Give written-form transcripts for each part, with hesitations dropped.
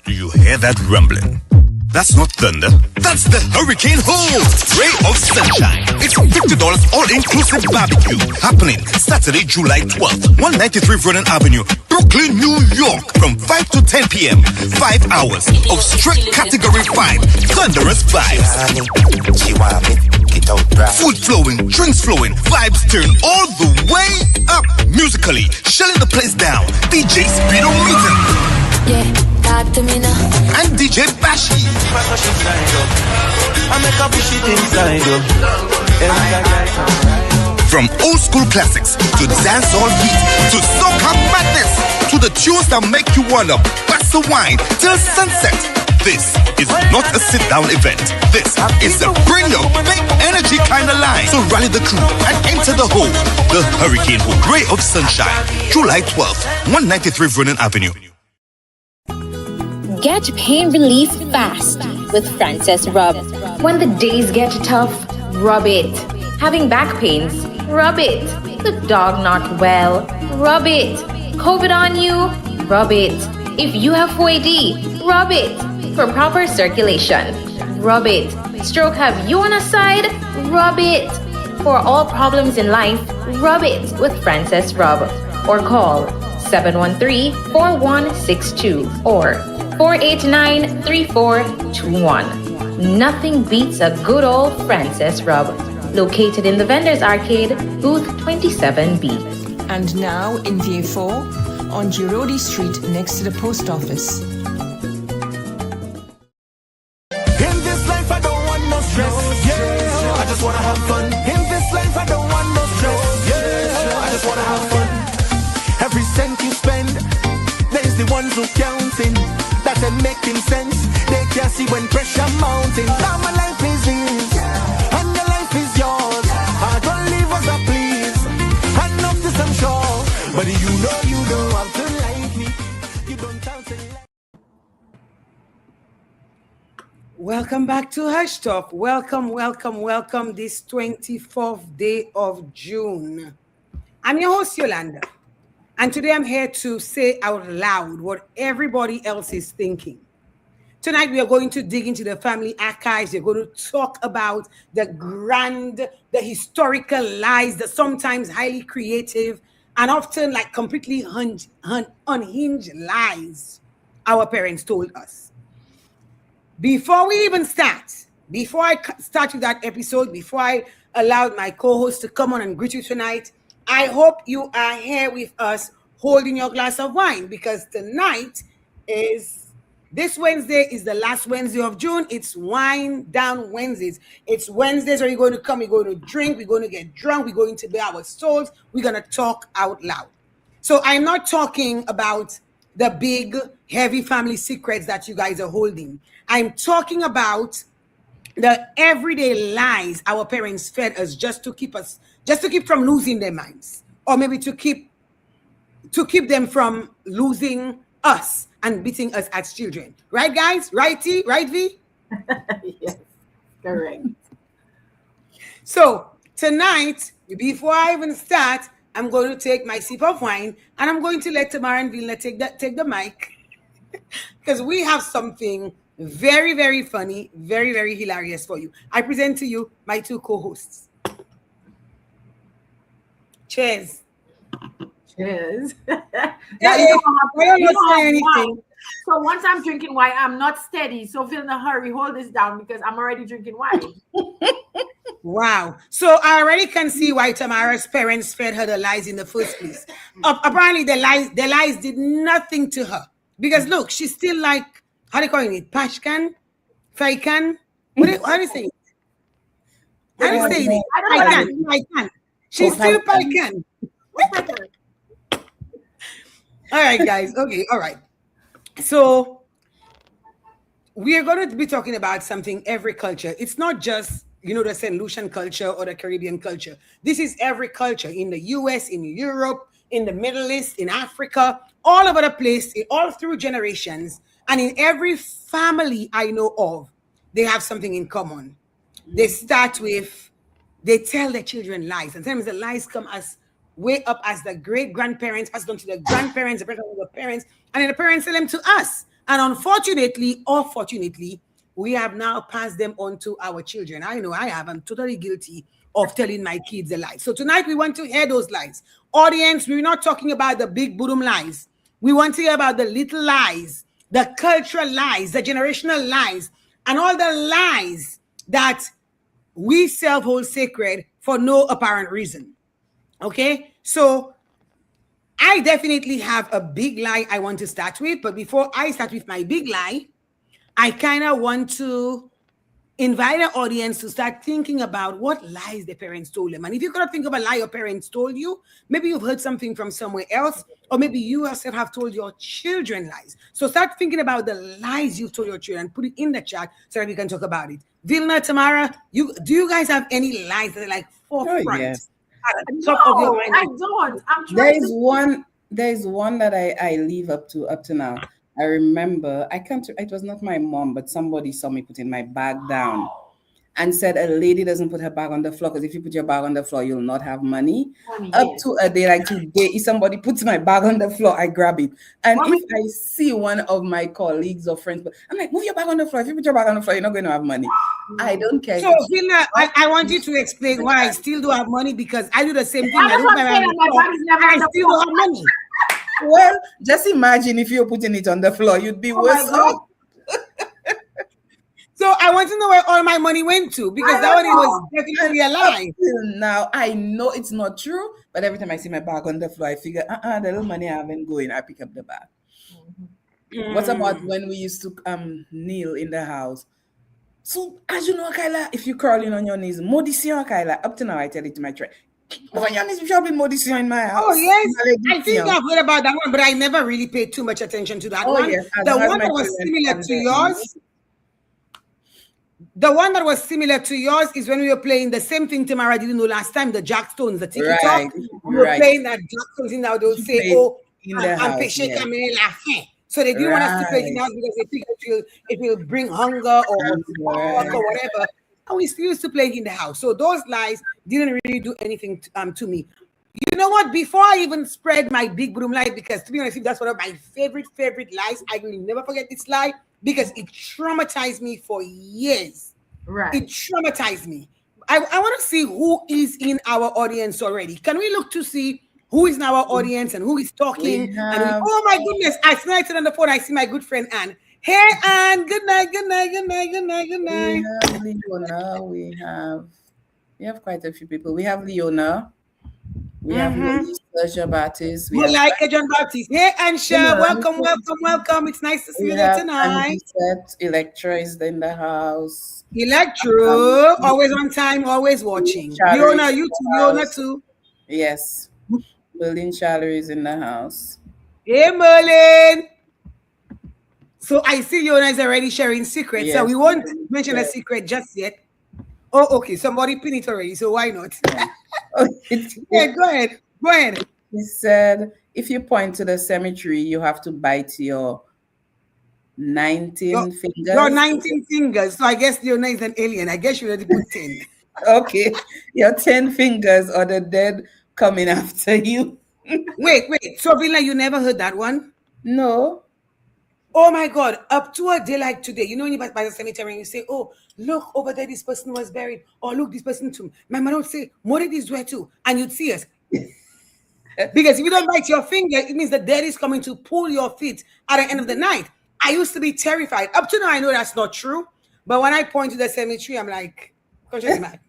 Do you hear that rumbling? That's not thunder. That's the hurricane hole. Ray of sunshine. It's $50 all-inclusive barbecue. Happening Saturday, July 12th. 193 Vernon Avenue, Brooklyn, New York. From 5 to 10 p.m. 5 hours of straight category 5. Thunderous vibes. Food flowing, drinks flowing, vibes turn all the way up. Musically, shelling the place down. DJ Speedo Meeting. Yeah, talk to me now. And DJ Bashi. From old school classics to dancehall heat to soca madness to the tunes that make you wanna bust a wine till sunset. This is not a sit-down event. This is a bring your big energy kind of line. So rally the crew and enter the hole. The Hurricane Hole, Ray of Sunshine, July 12th, 193 Vernon Avenue. Get pain relief fast with Frances Rub. When the days get tough, rub it. Having back pains, rub it. The dog not well, rub it. COVID on you, rub it. If you have 4AD, rub it. For proper circulation, rub it. Stroke have you on a side, rub it. For all problems in life, rub it with Frances Rub. Or call 713-4162 or 489-3421. Nothing beats a good old Frances Rub. Located in the Vendors Arcade, booth 27B. And now in VA4 on Girodi Street next to the post office. In this life I don't want no stress, yeah, I just wanna have fun. In this life I don't want no stress, yeah, I just wanna have fun. Every cent you spend, there's the ones who counting. That ain't making sense. They can't see when pressure mounting. Now my life is his, and your life is yours. I don't leave us a please, and of this I'm sure. But you don't have to like me. You don't have to like. Welcome back to HushTalk. Welcome this 24th day of June. I'm your host, Yolanda. And today I'm here to say out loud what everybody else is thinking. Tonight we are going to dig into the family archives. We're going to talk about the historical lies, the sometimes highly creative and often like completely unhinged lies our parents told us. Before we even start, before I start with that episode, before I allowed my co-host to come on and greet you tonight, I hope you are here with us holding your glass of wine, because this Wednesday is the last Wednesday of June. It's Wine Down Wednesdays. It's Wednesdays where you're going to come, you're going to drink, we're going to get drunk, we're going to bear our souls, we're going to talk out loud. So I'm not talking about the big, heavy family secrets that you guys are holding. I'm talking about the everyday lies our parents fed us just to keep from losing their minds, or maybe to keep them from losing us and beating us as children. Right, guys? Right, T? Right, V? Yes, correct. So tonight, before I even start, I'm going to take my sip of wine and I'm going to let Tamara and Vilna take the mic, because we have something very, very funny, very, very hilarious for you. I present to you my two co-hosts. Cheers. Cheers. Yeah, you don't say anything. So once I'm drinking wine, I'm not steady. So feel in a hurry, hold this down because I'm already drinking wine. Wow. So I already can see why Tamara's parents fed her the lies in the first place. Apparently the lies did nothing to her. Because look, she's still like, how do you call it? Pashkan? Faikan? How do you say it? How do you say it? Paikan. She's still Paikan. All right, guys. Okay, all right. So we are going to be talking about something every culture. It's not just, the St. Lucian culture or the Caribbean culture. This is every culture in the US, in Europe, in the Middle East, in Africa, all over the place, all through generations. And in every family I know of, they have something in common. They start with, they tell their children lies. And sometimes the lies come as way up as the great-grandparents, passed on to the grandparents, the parents, and then the parents tell them to us. And unfortunately or fortunately, we have now passed them on to our children. I know I have. I'm totally guilty of telling my kids a lie. So tonight we want to hear those lies. Audience, we're not talking about the big boom lies. We want to hear about the little lies, the cultural lies, the generational lies, and all the lies that we self-hold sacred for no apparent reason. Okay? So I definitely have a big lie I want to start with. But before I start with my big lie, I kind of want to invite an audience to start thinking about what lies their parents told them. And if you cannot think of a lie your parents told you, maybe you've heard something from somewhere else, or maybe you yourself have told your children lies. So start thinking about the lies you've told your children, put it in the chat so that we can talk about it. Vilna, Tamara, do you guys have any lies that are like forefront? Oh, yes. At the top of your mind? I don't. I'm trying There's one that I leave up to now. I remember, it was not my mom, but somebody saw me putting my bag down and said a lady doesn't put her bag on the floor because if you put your bag on the floor, you'll not have money. Up to a day like today, if somebody puts my bag on the floor, I grab it. And if I see one of my colleagues or friends, I'm like, move your bag on the floor. If you put your bag on the floor, you're not going to have money. I don't care. So, Vilna, I want you to explain why I still do have money, because I do the same thing. I still don't have money. Well, just imagine if you're putting it on the floor, you'd be worse off. So I want to know where all my money went to, because that one was definitely a lie. Now I know it's not true, but every time I see my bag on the floor, I figure, the little money I haven't going, I pick up the bag. Mm-hmm. What about when we used to kneel in the house? So as you know, Kyla, if you crawling on your knees, modition, Kyla. Up to now, I tell it to my friend. On your knees, you should be modition in my house. Oh yes, I think I've heard about that one, but I never really paid too much attention to that one. Yes. The one that was similar to yours. The one that was similar to yours is when we were playing the same thing Tamara didn't know last time, the Jackstones, the Tiki Talk. We were playing that Jackstones in now. They'll say, I'm patient, so they didn't want us to play it in the house because they think it will bring hunger or whatever. And we still used to play it in the house. So those lies didn't really do anything to me. You know what? Before I even spread my big broom lie, because to be honest, that's one of my favorite lies. I will never forget this lie because it traumatized me for years. Right. It traumatized me. I want to see who is in our audience already. Can we look to see who is in our audience and who is talking? Oh my goodness, I sniped it on the phone. I see my good friend Anne. Hey Anne, good night. We have Leona. We have quite a few people. We have Leona. We have Leisha Baptist. We like John Baptist. Hey Ansha, welcome. It's nice to see you there tonight. Electra is in the house. Electro, always on time, always watching. Leona, you too. Leona too. Yes. Merlin Charler is in the house. Hey Merlin. So I see Leona is already sharing secrets. Yes. So we won't mention a secret just yet. Oh, okay. Somebody pin it already. So why not? Yeah, go ahead. He said, if you point to the cemetery, you have to bite your 19 fingers. Your 19 fingers. So I guess Leona is an alien. I guess you already put 10. Okay. Your 10 fingers or the dead coming after you. Wait. So Vilna, you never heard that one? No. Oh my God, up to a day like today, you know when you pass by the cemetery and you say, oh, look, over there, this person was buried. Or look, this person too. My mother would say, Mori, this where too. And you'd see us. Because if you don't bite your finger, it means the dead is coming to pull your feet at the end of the night. I used to be terrified. Up to now, I know that's not true. But when I point to the cemetery, I'm like, conscious man.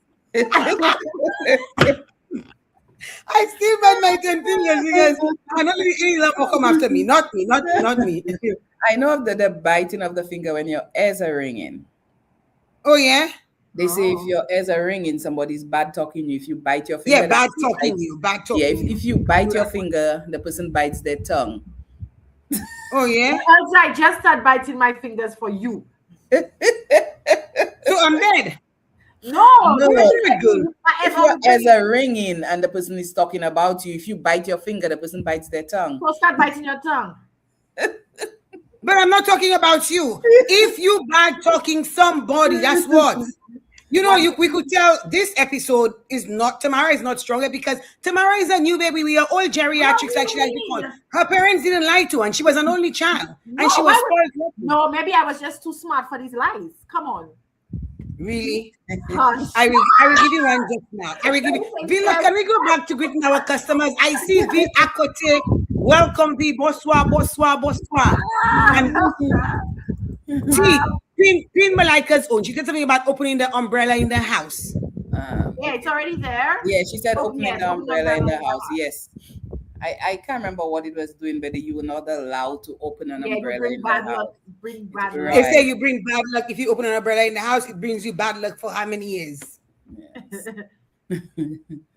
I still bite my 10 fingers because I don't really any love will come after me. Not me. I know of the biting of the finger when your ears are ringing. Oh, yeah? They say if your ears are ringing, somebody's bad talking you. If you bite your finger. Yeah, bad talking you. Yeah, if you bite your finger, the person bites their tongue. Oh, yeah? Also, I just started biting my fingers for you. So I'm dead. No. If your ears are ringing and the person is talking about you, if you bite your finger, the person bites their tongue. So start biting your tongue. But I'm not talking about you. If you bad talking somebody, that's what. You know, we could tell this episode is not, Tamara is not stronger because Tamara is a new baby. We are all geriatrics, like she likes to call. Her parents didn't lie to her, and she was an only child. And she was spoiled. No, maybe I was just too smart for these lies. Come on. Really? Hush. I will give you one just now. I will give you. Villa, can we go back to greeting our customers? I see V Akote. Welcome, V. Bonsoir, bonsoir, bonsoir. And Queen Malika's own. She said something about opening the umbrella in the house. Yeah, it's already there. Yeah, she said opening the umbrella in the house. Yes. I can't remember what it was doing, but you were not allowed to open an umbrella in the house. Bring bad luck. They say you bring bad luck. If you open an umbrella in the house, it brings you bad luck for how many years? Yes.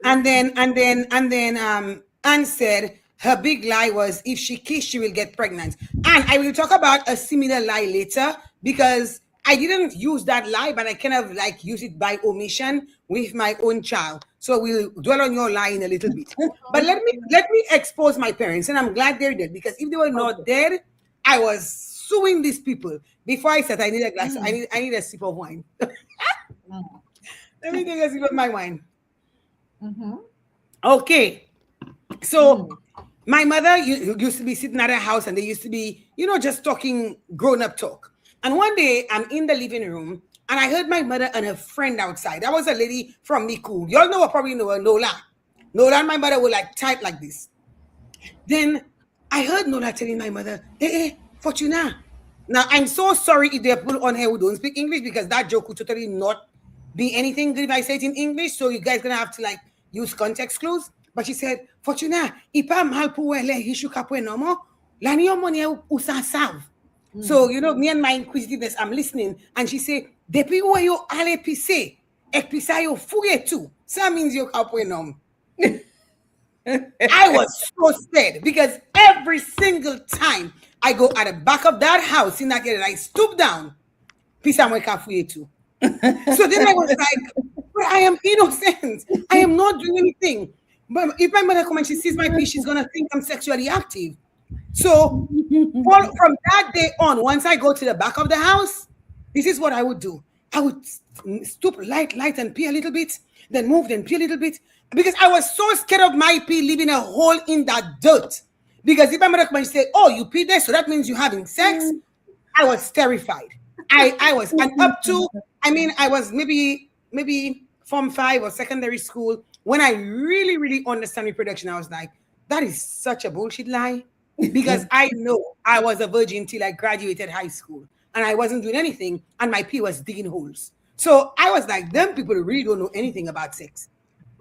and then Anne said her big lie was if she kissed, she will get pregnant. And I will talk about a similar lie later because I didn't use that lie, but I kind of like use it by omission with my own child. So we'll dwell on your lie in a little bit. But let me expose my parents, and I'm glad they're dead because if they were not dead, I was suing these people. Before I said I need a glass, I need a sip of wine. Let me take a sip of my wine. Okay. So my mother used to be sitting at her house, and they used to be, just talking grown-up talk. And one day, I'm in the living room, and I heard my mother and her friend outside. That was a lady from Miku. Y'all probably know her, Nola. Nola and my mother were like tight like this. Then I heard Nola telling my mother, hey, Fortuna. Now, I'm so sorry if there are people on here who don't speak English because that joke would totally not be anything good if I say it in English. So you guys going to have to use context clues. But she said, Fortuna, ipa malpuele hishukapwe nomo, lani omoni usa sav. So, me and my inquisitiveness, I'm listening. And she said, Depi uwe yo ale pise, ek pisa yo fuge tu. So that means yo kapwe nom. I was so scared because every single time I go at the back of that house in that area, I stoop down, pisa mwe kafuye tu. So then I was like, but I am innocent. I am not doing anything. But if my mother comes and she sees my piece, she's going to think I'm sexually active. So from that day on, once I go to the back of the house, this is what I would do. I would stoop, light, and pee a little bit, then move, then pee a little bit. Because I was so scared of my pee leaving a hole in that dirt. Because if my mother comes and say, oh, you pee there, so that means you're having sex, I was terrified. I was, and up to, I was maybe Form 5 or secondary school. When I really, really understand reproduction, I was like, that is such a bullshit lie. Because I know I was a virgin till I graduated high school. And I wasn't doing anything. And my pee was digging holes. So I was like, them people really don't know anything about sex.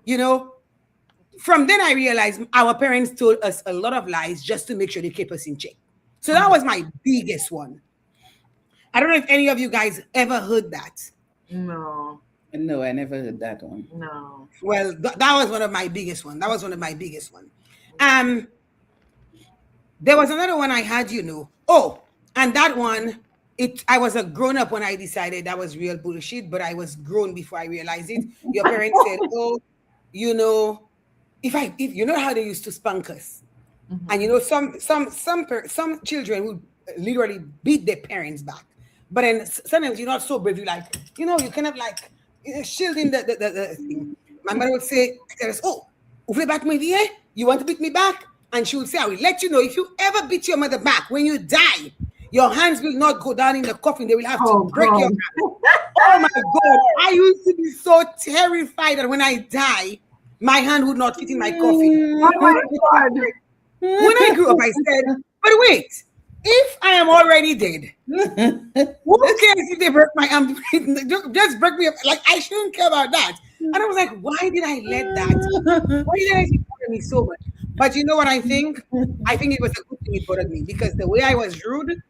From then I realized our parents told us a lot of lies just to make sure they keep us in check. So that was my biggest one. I don't know if any of you guys ever heard that. No, I never heard that one. No. Well, that was one of my biggest ones. There was another one I had, Oh, and that one, I was a grown-up when I decided that was real bullshit, but I was grown before I realized it. Your parents said, oh, if you know how they used to spank us. And some children would literally beat their parents back. But then sometimes you're not so brave. You're like, you kind of like shielding the thing. My mother would say, oh, you want to beat me back? And she would say, I will let you know if you ever beat your mother back, when you die, your hands will not go down in the coffin. They will have to break your hand. Oh my God. I used to be so terrified that when I die, my hand would not fit in my coffin. Oh my God. When I grew up, I said, but wait, if I am already dead, who cares if they break my arm? Just break me up. Like, I shouldn't care about that. And I was like, why did I let that? Why did I bother me so much? But you know what I think? I think it was a good thing it bothered me because the way I was rude,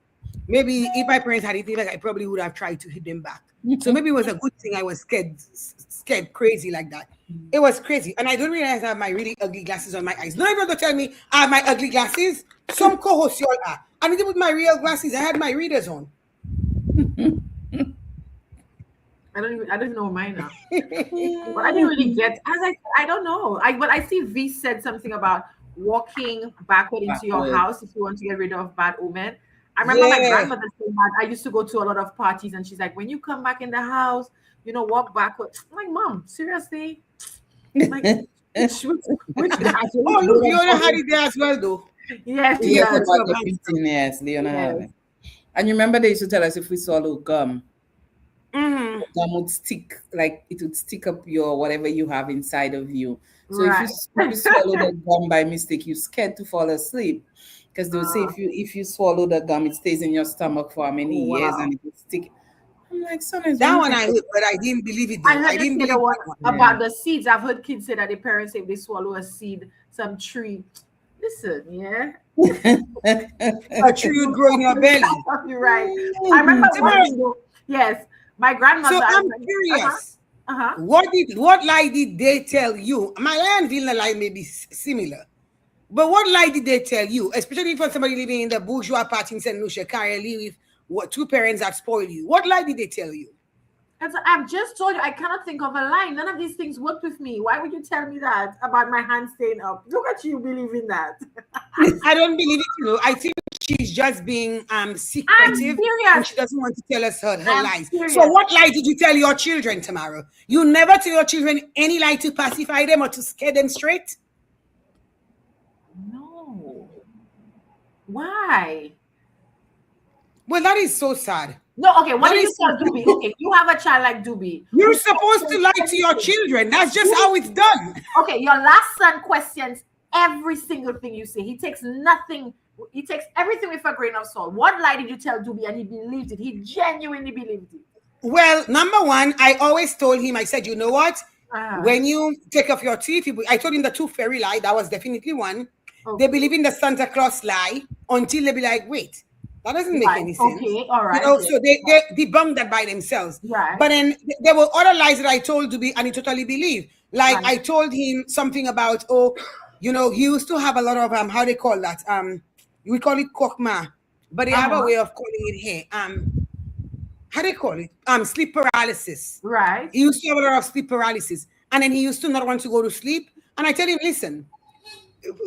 maybe if my parents had anything, I probably would have tried to hit them back. So maybe it was a good thing I was scared crazy like that. It was crazy. And I don't realize I have my really ugly glasses on my eyes. Not everyone tell me I have my ugly glasses. Some co-hosts y'all are. I didn't with my real glasses. I had my readers on. I don't even know mine now. But I didn't really get. I don't know. But I see V said something about walking backward into your house if you want to get rid of bad omen. I remember my grandmother saying that. I used to go to a lot of parties, and she's like, when you come back in the house, walk backwards. I'm like, Mom, seriously? Like, which oh, look, Leona had it there as well, though. Yes, yes, about the beating, yes, Leona had it. And you remember they used to tell us if we swallow gum, gum would stick, like it would stick up your whatever you have inside of you. So if you swallow the gum by mistake, you're scared to fall asleep. Because they would say if you swallow the gum, it stays in your stomach for many years and it will stick. I'm like, that one I heard, but I didn't believe it. I didn't believe the one about the seeds. I've heard kids say that their parents say if they swallow a seed, some tree. Listen, yeah. A tree would grow in your belly. You're right. I remember yes, my grandmother. So I'm curious. What lie did they tell you? My lie and Vilna lie may be similar. But what lie did they tell you, especially for somebody living in the bourgeois part in St. Lucia, currently with two parents that spoil you? What lie did they tell you? As I've just told you, I cannot think of a lie. None of these things worked with me. Why would you tell me that about my hand staying up? Look at you believing that. I don't believe it. I think she's just being secretive. And she doesn't want to tell us her lies. Serious. So what lie did you tell your children, Tamara? You never tell your children any lie to pacify them or to scare them straight? No. Why? Well, that is so sad. No, okay, what did you tell Doobie? Okay, you have a child like Doobie. You're supposed to lie to your children. That's just how it's done. Okay, your last son questions every single thing you say. He takes nothing. He takes everything with a grain of salt. What lie did you tell Doobie and he believed it? He genuinely believed it. Well, number one, I always told him, I said, you know what? When you take off your teeth, I told him the tooth fairy lie. That was definitely one. Okay. They believe in the Santa Claus lie until they be like, wait. That doesn't make any sense. Okay, all right. So they debunked that by themselves. Right. But then there were other lies that I told Doobie and he totally believed. Like I told him something about, he used to have a lot of how they call that? We call it kokma, but they have a way of calling it here. How do they call it? Sleep paralysis. Right. He used to have a lot of sleep paralysis. And then he used to not want to go to sleep. And I tell him, listen,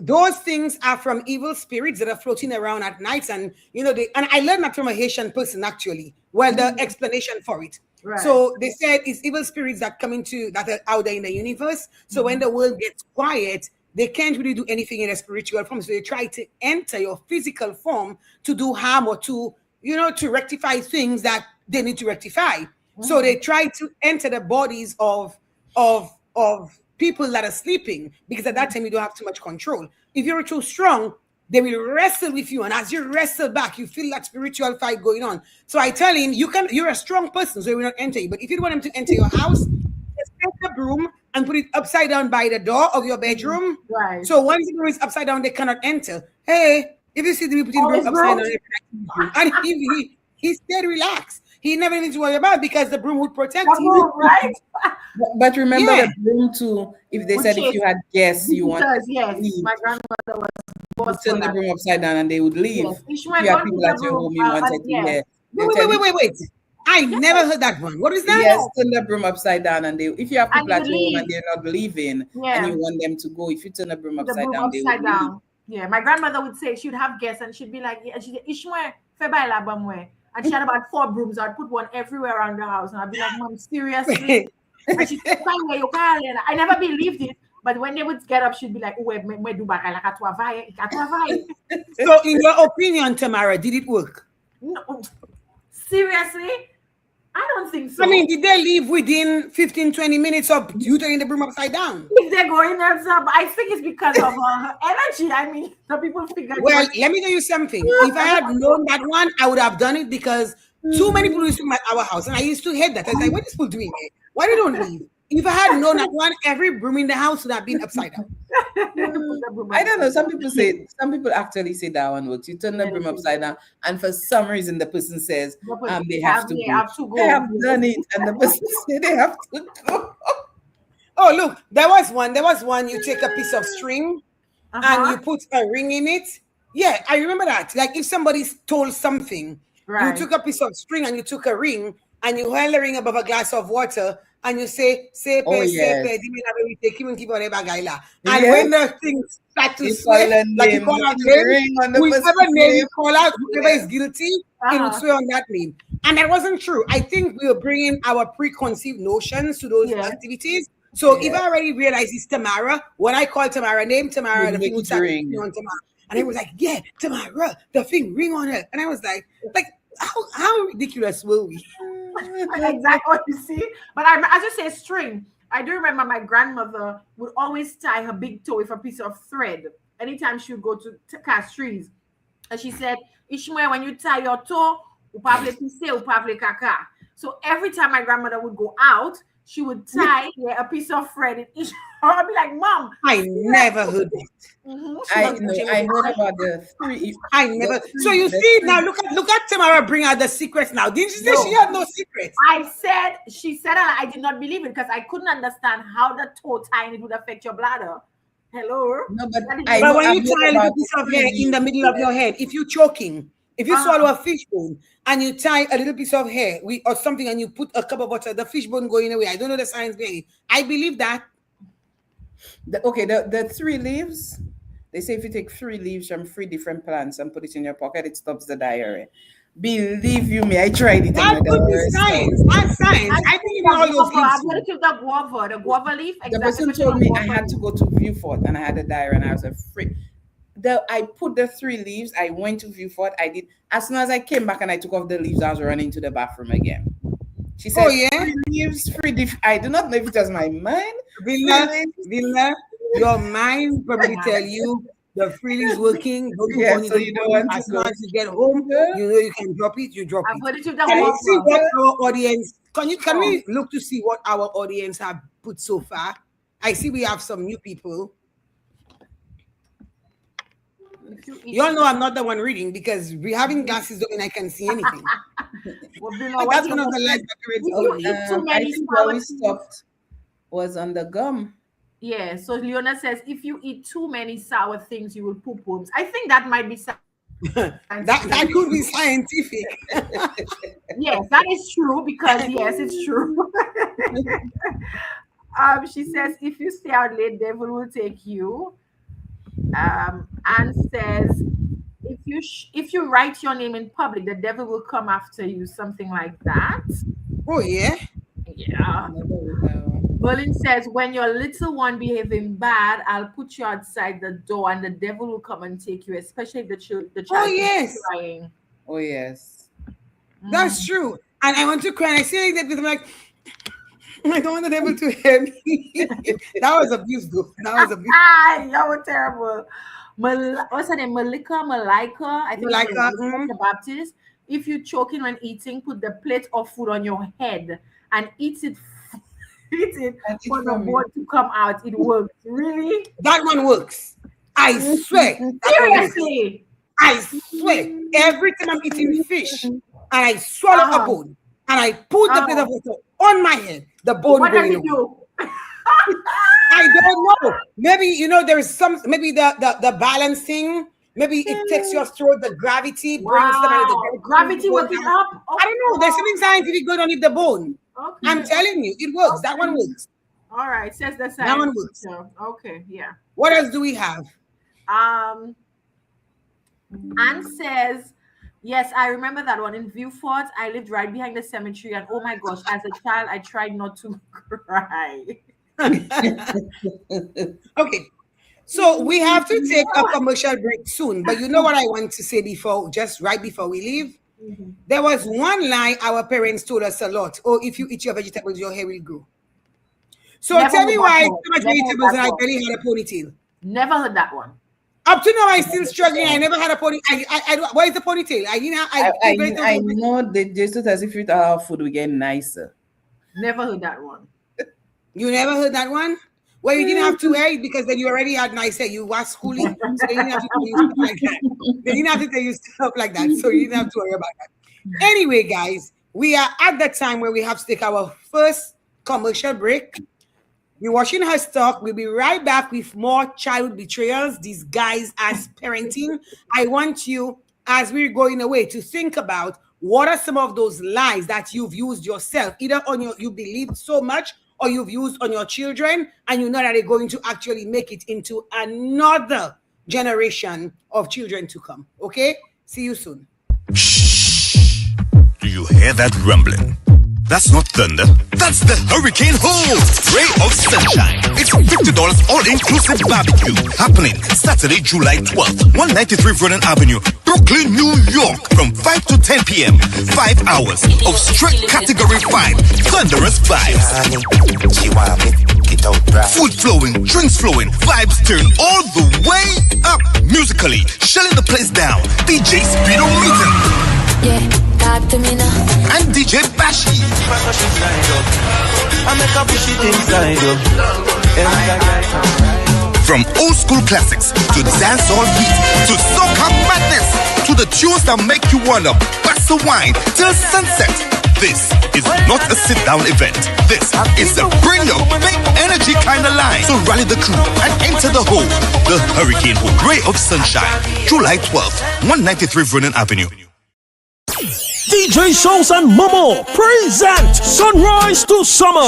those things are from evil spirits that are floating around at nights, and and I learned that from a Haitian person actually. Well, the explanation for it. Right. So they said it's evil spirits that that are out there in the universe. So when the world gets quiet, they can't really do anything in a spiritual form. So they try to enter your physical form to do harm or to rectify things that they need to rectify. So they try to enter the bodies of people that are sleeping, because at that time you don't have too much control. If you're too strong, they will wrestle with you, and as you wrestle back, you feel that spiritual fight going on. So I tell him, you're a strong person, so he will not enter you. But if you want him to enter your house, just take the broom and put it upside down by the door of your bedroom. Right. So once the broom is upside down, they cannot enter. Hey, if you see the people putting the broom upside down, and he stayed relaxed. He never needs to worry about it because the broom would protect him. Right? But remember the broom too. If they said if you had guests, you want to leave. My grandmother was turn the broom upside down and they would leave. Yes. If you have people at your home, you wanted to hear. Wait. I never heard that one. What is that? Yes, turn the broom upside down and if you have people at your home and they're not leaving and you want them to go, if you turn the broom upside down, they would leave. Yeah, my grandmother would say she'd have guests and she'd be like, she'd say, Ishmael, febaila bamwe. And she had about 4 brooms. I'd put one everywhere around the house. And I'd be like, Mom, seriously? And she'd say, I never believed it. But when they would get up, she'd be like, So in your opinion, Tamara, did it work? No. Seriously? I don't think so. I mean, did they leave within 15-20 minutes of you turning the broom upside down? If they're going upside, I think it's because of her energy. I mean, the people figure. Well, let me tell you something. If I had known that one, I would have done it, because too many people used to come at our house, and I used to hate that. I was like, what is people doing here? Why they don't leave? If I had known that one, every broom in the house would have been upside down. I don't know. Some people actually say that one works. You turn the broom upside down, and for some reason the person says they have to go. They have done it, and the person say they have to go. Oh, look, there was one. You take a piece of string and you put a ring in it. Yeah, I remember that. Like if somebody stole something, you took a piece of string and you took a ring and you hold the ring above a glass of water, and you say, sepe, Oh, yes. sepe, and Yes. when the things start to You swear, call a like you name, call out put name, ring on the whoever person's name you name. call out, whoever Yeah. is guilty, it would swear on that name. And that wasn't true. I think we were bringing our preconceived notions to those activities. So if I already realized it's Tamara, when I call Tamara name, Tamara, the thing would start ringing on Tamara. And it was like, yeah, Tamara, the thing ring on her. And I was like how ridiculous were we? Exactly what you see. But I just say string. I do remember my grandmother would always tie her big toe with a piece of thread anytime she would go to cast trees. And she said, Ishmael, when you tie your toe, so every time my grandmother would go out, she would tie a piece of thread in each. I'd be like, Mom, I never heard that. I heard about the three. I never. So you see now, look at Tamara bring out the secrets now. Didn't she say she had no secrets? She said I did not believe it because I couldn't understand how the toe tying it would affect your bladder. Hello. No, but when you tie a little piece of hair in the middle of your head, if you're choking, if you swallow a fish bone and you tie a little piece of hair or something and you put a cup of water, the fish bone going away. I don't know the science behind it. I believe that. The 3 leaves, they say if you take 3 leaves from 3 different plants and put it in your pocket, it stops the diarrhea. Believe you me, I tried it. That could be science. That's science. I think all those leaves. I'm going to keep the guava leaf. The person told me I had to go to Viewfort and I had a diarrhea and I was afraid. I put the 3 leaves. I went to Viewfort. I did. As soon as I came back and I took off the leaves, I was running to the bathroom again. She said, 3 leaves, 3 I do not know if it was my mind. Villa, your mind probably tell you the free leaves working. So you don't want to as soon as you get home, you know you can drop it. You drop it. Can we see what our audience? Can we look to see what our audience have put so far? I see we have some new people. You all know I'm not the one reading because we having glasses don't mean I can see anything. That's one of the lights. I think where we stopped was on the gum. Yeah, so Leona says if you eat too many sour things, you will poop worms. I think that might be that could be scientific. Yes, that is true because yes, it's true. She says if you stay out late, devil will take you. Anne says if you write your name in public, the devil will come after you, something like that. Oh yeah. Berlin says when your little one behaving bad, I'll put you outside the door and the devil will come and take you, especially if the child is crying. Oh yes. That's true. And I want to cry and I say that because I'm like, I don't want the devil to hear me. That was abuse, though. That was abuse. That was terrible. What's her name? Malika. I think the Baptist. If you're choking when eating, put the plate of food on your head and eat it for the word to come out. It works. Really? That one works. I swear. Seriously. I swear. Every time I'm eating fish and I swallow a bone and I put the plate of water on my head, the bone what going does it do? I don't know. Maybe there is some. Maybe the balancing. Maybe it takes your throat. The gravity brings the gravity working up. I don't know. There's something scientific going on with the bone. Okay. I'm telling you, it works. Okay. That one works. All right, says the science. That one works. Okay, yeah. What else do we have? Anne says, yes, I remember that one in Viewfort. I lived right behind the cemetery, and oh my gosh, as a child, I tried not to cry. Okay, so we have to take a commercial break soon. But you know what I want to say just right before we leave? Mm-hmm. There was one lie our parents told us a lot. Oh, if you eat your vegetables, your hair will grow. So tell me why so much vegetables and I barely had a ponytail. Never heard that one. Up to now, I'm still struggling. I never had a ponytail. What is the ponytail? I know they just as if with our food we get nicer. Never heard that one. You never heard that one? Well, you didn't have to wear it because then you already had nice hair. You was schooling, so they didn't have to tell you stuff like that. They didn't have to tell you stuff like that, so you didn't have to worry about that. Anyway, guys, we are at the time where we have to take our first commercial break. You're watching HushTalk. We'll be right back with more childhood betrayals disguised as parenting. I want you, as we're going away, to think about what are some of those lies that you've used yourself, either on you believed so much, or you've used on your children, and you know that they're going to actually make it into another generation of children to come. Okay? See you soon. Do you hear that rumbling? That's not thunder. That's the hurricane hose. Ray of sunshine. It's $50 all-inclusive barbecue. Happening Saturday, July 12th, 193 Vernon Avenue, Brooklyn, New York, from 5 to 10 p.m. 5 hours of straight Category 5 thunderous vibes. Food flowing, drinks flowing, vibes turn all the way up. Musically, shelling the place down. DJ Speedo Meeting. Yeah, talk to me now. And DJ Bashi. From old school classics to dancehall heat to soca madness to the tunes that make you wanna bust a wine till sunset. This is not a sit-down event. This is a bring your big energy kind of line. So rally the crew and enter the hole. The Hurricane Hole, Ray of Sunshine, July 12th, 193 Vernon Avenue. DJ Souls and Momo present Sunrise to Summer.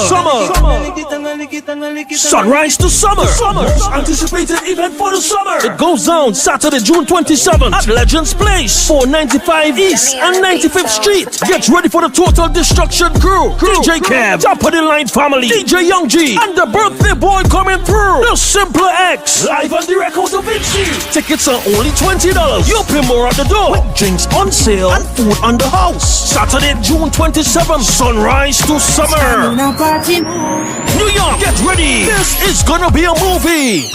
Sunrise to Summer. Most anticipated event for the summer. It goes down Saturday, June 27th at Legends Place, 495 East and 95th Street. Get ready for the Total Destruction crew. DJ Kev, Top of the Line Family, DJ Young G, and the birthday boy coming through. The Simpler X, live on direct out of Vinci. Tickets are only $20. You pay more at the door. With drinks on sale and food on the house. Saturday, June 27th, Sunrise to Summer. New York, get ready. This is gonna be a movie.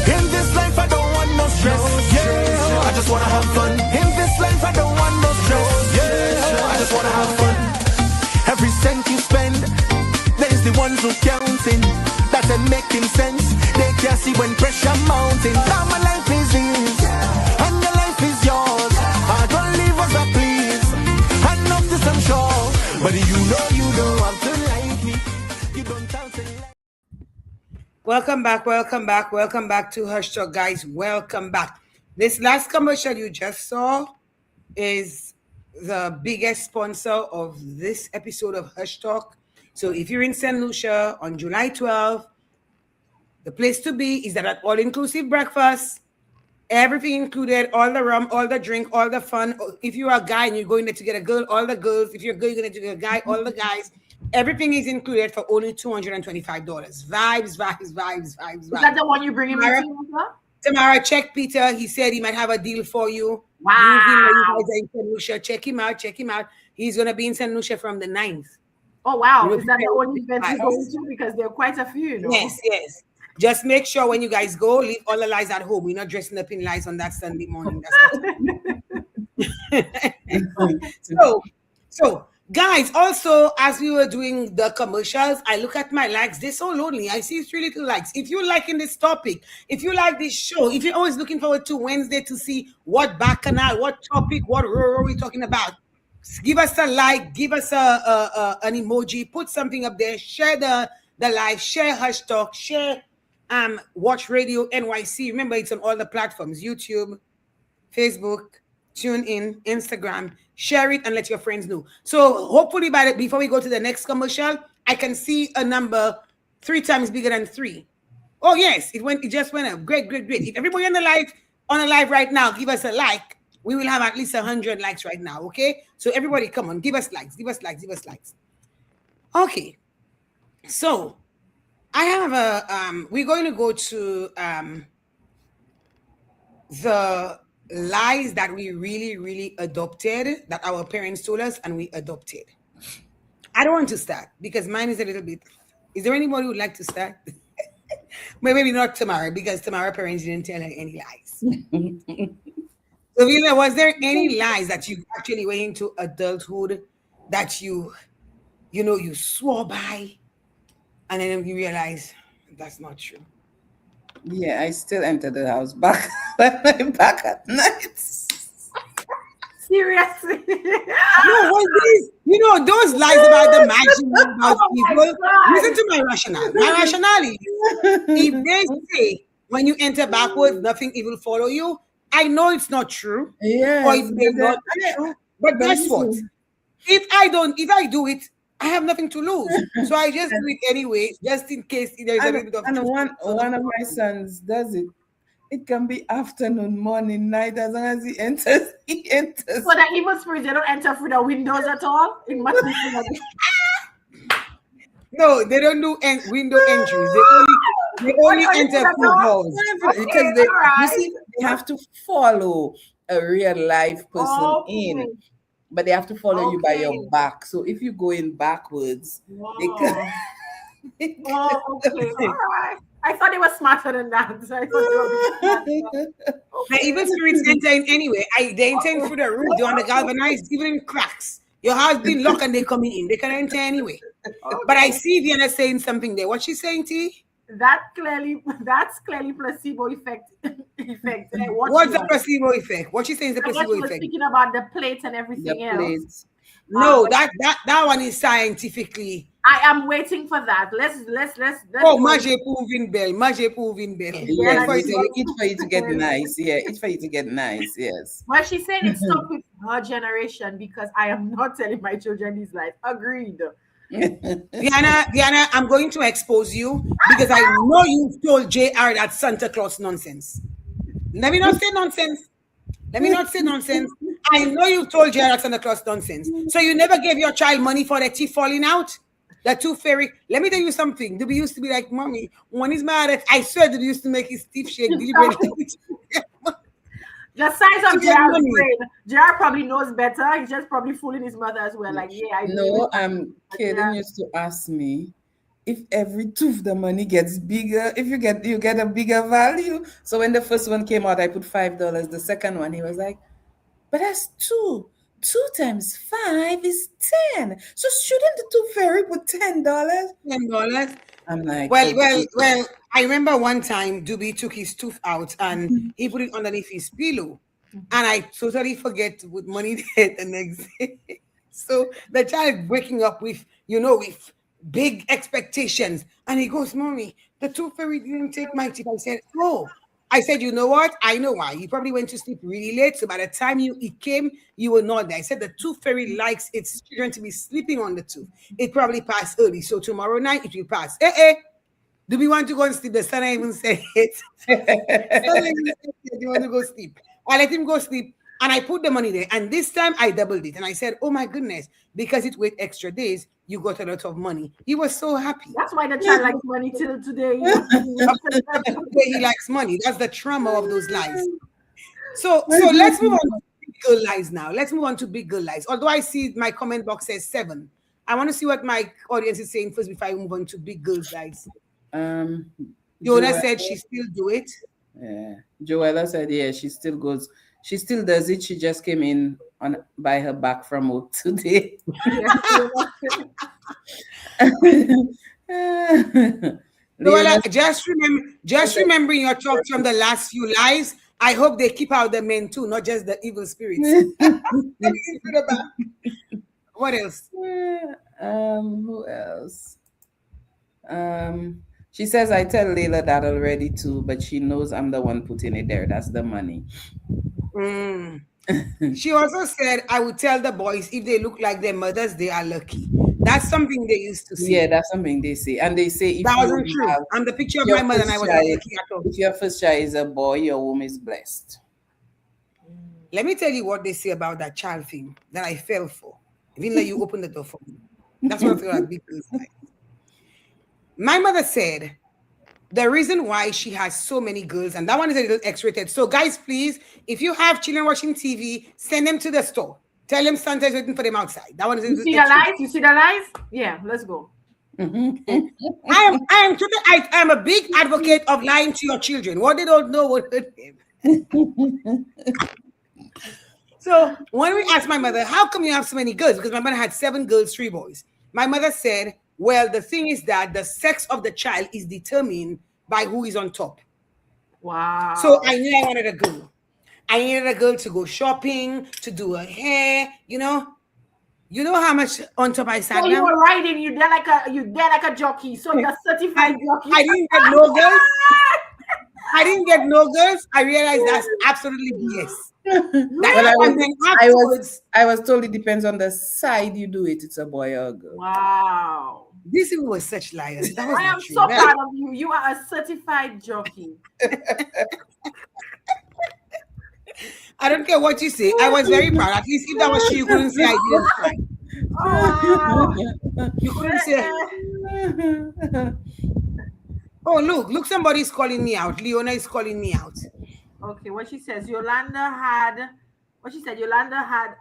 In this life, I don't want no stress. Yeah, I just wanna have fun. In this life, I don't want no stress. Yeah, I just wanna have fun. Every cent you spend, there's the ones who counting. That ain't making sense. They can't see when pressure mounting. Now my life is his, and your life is yours. I don't leave us a please. I'm sure, but you don't have to like me. You don't have to like. Welcome back to HushTalk, guys. Welcome back. This last commercial you just saw is the biggest sponsor of this episode of HushTalk. So if you're in St. Lucia on July 12th, the place to be is that all-inclusive breakfast. Everything included, all the rum, all the drink, all the fun. If you're a guy and you're going there to get a girl, all the girls. If you're a girl, you're going to get a guy, all the guys. Everything is included for only $225. Vibes. Is that the one you bring him into? Tamara, check Peter. He said he might have a deal for you. Wow. You guys are in St. Lucia. Check him out. He's going to be in St. Lucia from the 9th. Oh, wow. Is that the only event you're going to? Because there are quite a few, you know? Yes. Just make sure when you guys go, leave all the lies at home. We're not dressing up in lies on that Sunday morning. So, guys, also, as we were doing the commercials, I look at my likes. They're so lonely. I see 3 little likes. If you're liking this topic, if you like this show, if you're always looking forward to Wednesday to see what bacchanal, what topic, what row we're talking about, give us a like, give us an emoji, put something up there, share the live, share HushTalk, share Watch Radio NYC. Remember, it's on all the platforms: YouTube, Facebook, TuneIn, Instagram. Share it and let your friends know. So hopefully before we go to the next commercial, I can see a number 3 times bigger than 3. Oh yes, it just went up. Great. If everybody on the live right now, give us a like. We will have at least 100 likes right now. Okay, so everybody, come on, give us likes. Okay, so I have we're going to go to the lies that we really adopted, that our parents told us and we adopted. I don't want to start because mine is a little bit. Is there anybody who would like to start? Maybe not Tamara, because Tamara parents didn't tell her any lies. So Vila, was there any lies that you actually went into adulthood that you swore by? And then you realize that's not true. Yeah, I still enter the house back at night. Seriously? No, what is those lies about the magic about people? Listen to my rationale. My rationale is if they say when you enter backwards, nothing evil follow you. I know it's not true. Yeah. Or it may not be true. But guess what? If I do it, I have nothing to lose. So I just do it anyway, just in case there's a little bit of And truth. one of my sons does it. It can be afternoon, morning, night, as long as he enters. So the evil spirits, they don't enter through the windows at all? It must be through the... No, they don't do window entries. They only enter through doors. Because you see, they have to follow a real life person in. But they have to follow you by your back. So if you go in backwards, they can. Okay. All right. I thought they were smarter than that. So I thought they were The evil spirits enter in anyway. They enter in through the roof. They're on the galvanized, even in cracks. Your house been locked and they coming in. They can enter anyway. Okay. But I see Vienna saying something there. What's she saying, T? That's clearly placebo effect. What's the placebo effect? What she saying is the placebo effect? Speaking about the plates and everything else. No, that one is scientifically. I am waiting for that. Let's. Oh, Maje Puvin Bell. Yeah, it's for you to get nice. Yeah, it's for you to get nice. Yes. Well, she's saying it's stuck with her generation because I am not telling my children these lies. Agreed. Diana, I'm going to expose you because I know you told JR that Santa Claus nonsense. Let me not say nonsense. I know you told JR that Santa Claus nonsense. So you never gave your child money for the teeth falling out? The tooth fairy. Let me tell you something. Dubi used to be like, Mommy, when he's mad at, I swear Dubi used to make his teeth shake. The size of JR's brain. JR probably knows better. He's just probably fooling his mother as well. Like, yeah, I know. Kaden used to ask me if every tooth the money gets bigger, if you get a bigger value. So when the first one came out, I put $5. The second one, he was like, but that's 2. 2 times 5 is 10. So shouldn't the tooth fairy put $10? $10. I'm like, well. I remember one time Dubi took his tooth out and he put it underneath his pillow, and I totally forget to put money there the next day. So the child waking up with big expectations, and he goes, Mommy, the tooth fairy didn't take my teeth. I said, you know what? I know why. You probably went to sleep really late, so by the time it came, you were not there. I said the tooth fairy likes its children to be sleeping on the tooth. It probably passed early, so tomorrow night it will pass. Do we want to go and sleep? The son even said it. You want to go sleep? I let him go sleep, and I put the money there. And this time I doubled it, and I said, "Oh my goodness!" Because it wait extra days, you got a lot of money. He was so happy. That's why the child likes money till today. He likes money. That's the trauma of those lies. So let's move on to big girl lies now. Let's move on to big girl lies. Although I see my comment box says 7, I want to see what my audience is saying first before I move on to big girls lies. Joanna said she still do it. Yeah. Joella said, yeah, she still goes. She still does it. She just came in by her back from work today. Joella, just remembering your talk from the last few lies. I hope they keep out the men too, not just the evil spirits. What else? Who else? She says, I tell Layla that already too, but she knows I'm the one putting it there. That's the money. She also said, I would tell the boys if they look like their mothers, they are lucky. That's something they used to say. Yeah, that's something they say. And they say, if that wasn't true. I'm the picture of my mother and I was lucky at all. If your first child is a boy, your womb is blessed. Let me tell you what they say about that child thing that I fell for. Even though you opened the door for me. That's what I feel like big girls like. My mother said the reason why she has so many girls, and that one is a little X-rated. So guys, please, if you have children watching TV, send them to the store. Tell them Santa is waiting for them outside. That one is you see the lies? You see the lies? Yeah, let's go. I am a big advocate of lying to your children. What they don't know what hurt them. So when we asked my mother, how come you have so many girls? Because my mother had 7 girls, 3 boys. My mother said, well, the thing is that the sex of the child is determined by who is on top. Wow. So I knew I wanted a girl. I needed a girl to go shopping, to do her hair, you know. You know how much on top I sat. So you were riding, you're there like a jockey. So you're certified jockey. I didn't get no girls. I realized that's absolutely BS. Well, I was told it depends on the side you do it. It's a boy or a girl. Wow. These people were such liars. That was I am true. so proud of you. You are a certified jockey. I don't care what you say. I was very proud. At least if that was true, you couldn't say I didn't try. Oh. You couldn't say. Oh, look, somebody's calling me out. Leona is calling me out. Okay, what she says, Yolanda had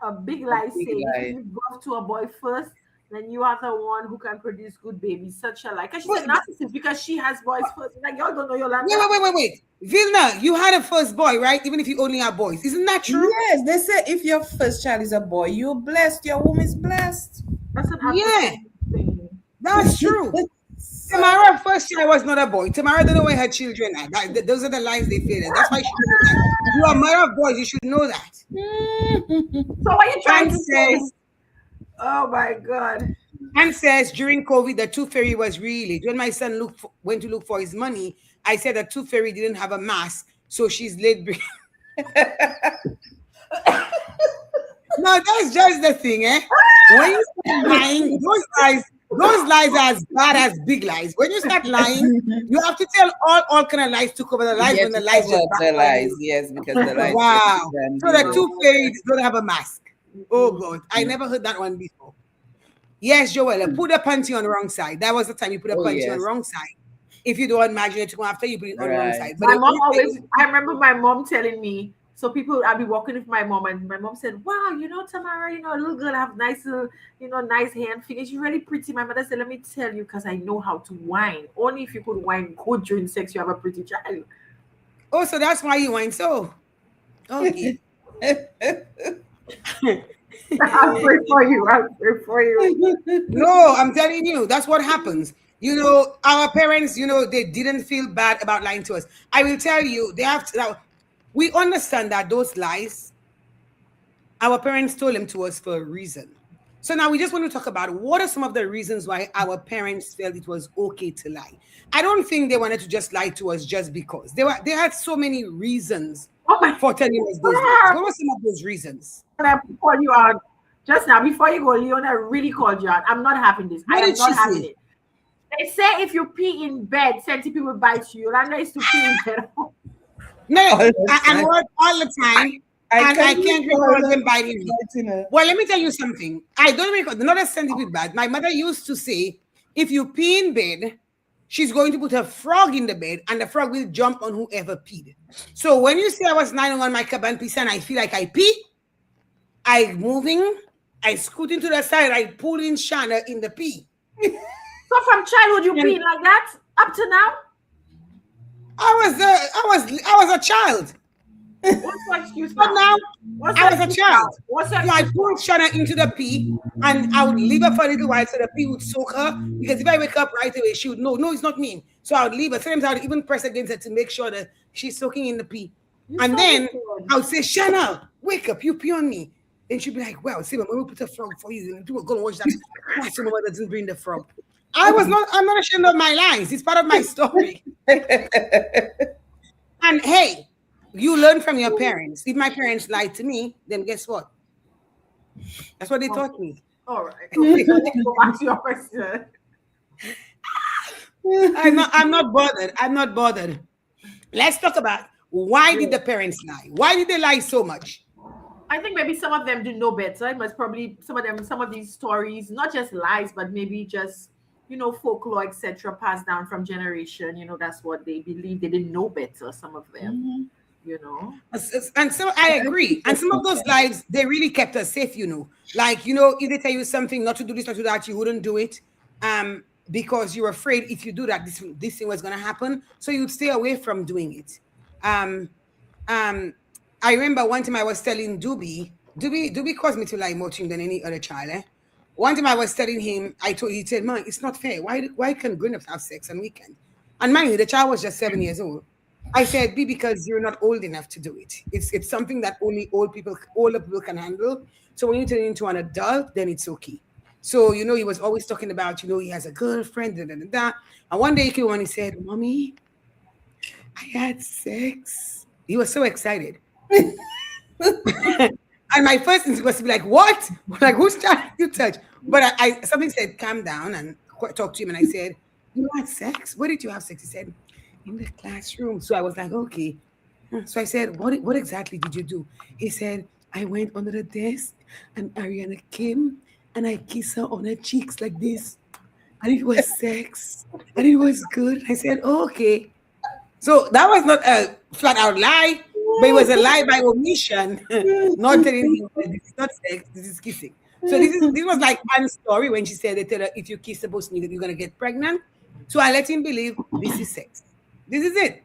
a big lie saying if you give birth to a boy first, then you are the one who can produce good babies. Such a lie. Because she's a narcissist because she has boys first. Like, y'all don't know Yolanda. Wait. Vilna, you had a first boy, right? Even if you only have boys. Isn't that true? Yes, they say if your first child is a boy, you're blessed. Your womb is blessed. That's an thing. That's true. Tamara's first child was not a boy. Tamara don't know where her children are. Those are the lies they feed. That's why she knows that. You are a mother of boys. You should know that. So what are you trying to say? Oh my God. And says during COVID, the tooth fairy was really. When my son went to look for his money, I said the tooth fairy didn't have a mask, so she's late. No, that's just the thing, eh? When you start lying, those lies are as bad as big lies. When you start lying, you have to tell all kind of lies to cover the lies when the lies just the lies, yes, because the lies. Wow. So the tooth fairy don't have a mask. Oh God, I never heard that one before. Yes, Joella, put a panty on the wrong side. That was the time you put a panty on the wrong side. If you don't imagine it to go after, you put it on the wrong side. But I remember my mom telling me, so I'd be walking with my mom, and my mom said, wow, Tamara, a little girl have nice, nice hair and figure. She's really pretty. My mother said, let me tell you, because I know how to whine. Only if you could whine good during sex, you have a pretty child. Oh, so that's why you whine so. Okay. I'll pray for you. No, I'm telling you, that's what happens. Our parents, they didn't feel bad about lying to us. I will tell you, they have to. We understand that those lies, our parents told them to us for a reason. So now we just want to talk about what are some of the reasons why our parents felt it was okay to lie. I don't think they wanted to just lie to us just because. They had so many reasons for telling us those lies. What were some of those reasons? I call you out just now before you go, Leona really called you out. I'm not having this. I am not having it. They say if you pee in bed, centipede will bite you. Yolanda is to pee in bed. No, I work all the time, and I can't recall them biting me. Well, let me tell you something. I don't recall, not a centipede bite. My mother used to say, if you pee in bed, she's going to put a frog in the bed, and the frog will jump on whoever peed. So when you say I was lying on my cabin piece and I feel like I pee, I moving, I scoot into the side, I pull in Shana in the pee. So from childhood, you peed like that up to now? I was a child. What's your excuse? But now I was a child. So I pulled Shana into the pee, and I would leave her for a little while so the pee would soak her. Because if I wake up right away, she would know. No, it's not me. So I would leave her. Sometimes I would even press against her to make sure that she's soaking in the pee. And then I would say, Shana, wake up, you pee on me. And she'd be like, well, see, when we put a frog for you, and people go and watch that. Why so my mother doesn't bring the frog? I'm not ashamed of my lies. It's part of my story. And hey, you learn from your parents. If my parents lied to me, then guess what? That's what they taught me. All right. Okay, go back to your question. I'm not bothered. I'm not bothered. Let's talk about why did the parents lie? Why did they lie so much? I think maybe some of them didn't know better. It was probably some of these stories, not just lies, but maybe just folklore, etc., passed down from generation. That's what they believe. They didn't know better. Some of them, And so I agree. And some of those lies, they really kept us safe. Like if they tell you something not to do this, not to do that, you wouldn't do it, because you're afraid if you do that, this thing was going to happen. So you'd stay away from doing it. I remember one time I was telling Doobie caused me to lie more than any other child. One time I was telling him, he said, "Man, it's not fair. Why can grown-ups have sex on weekend?" And mind you, the child was just 7 years old. I said, "B, because you're not old enough to do it. It's something that only older people can handle. So when you turn into an adult, then it's okay." So he was always talking about he has a girlfriend, And one day he came on and he said, "Mommy, I had sex." He was so excited. And my first instinct was to be like, what? Like, who's trying to touch? But I something said, calm down and talk to him. And I said, you had sex? Where did you have sex? He said, in the classroom. So I was like, okay. So I said, what exactly did you do? He said, I went under the desk and Ariana came and I kissed her on her cheeks like this. And it was sex. And it was good. I said, oh, okay. So that was not a flat out lie, but it was a lie by omission. Not telling him that this is not sex, this is kissing. So this was like one story when she said they tell her if you kiss the person you're gonna get pregnant. So I let him believe this is sex. This is it.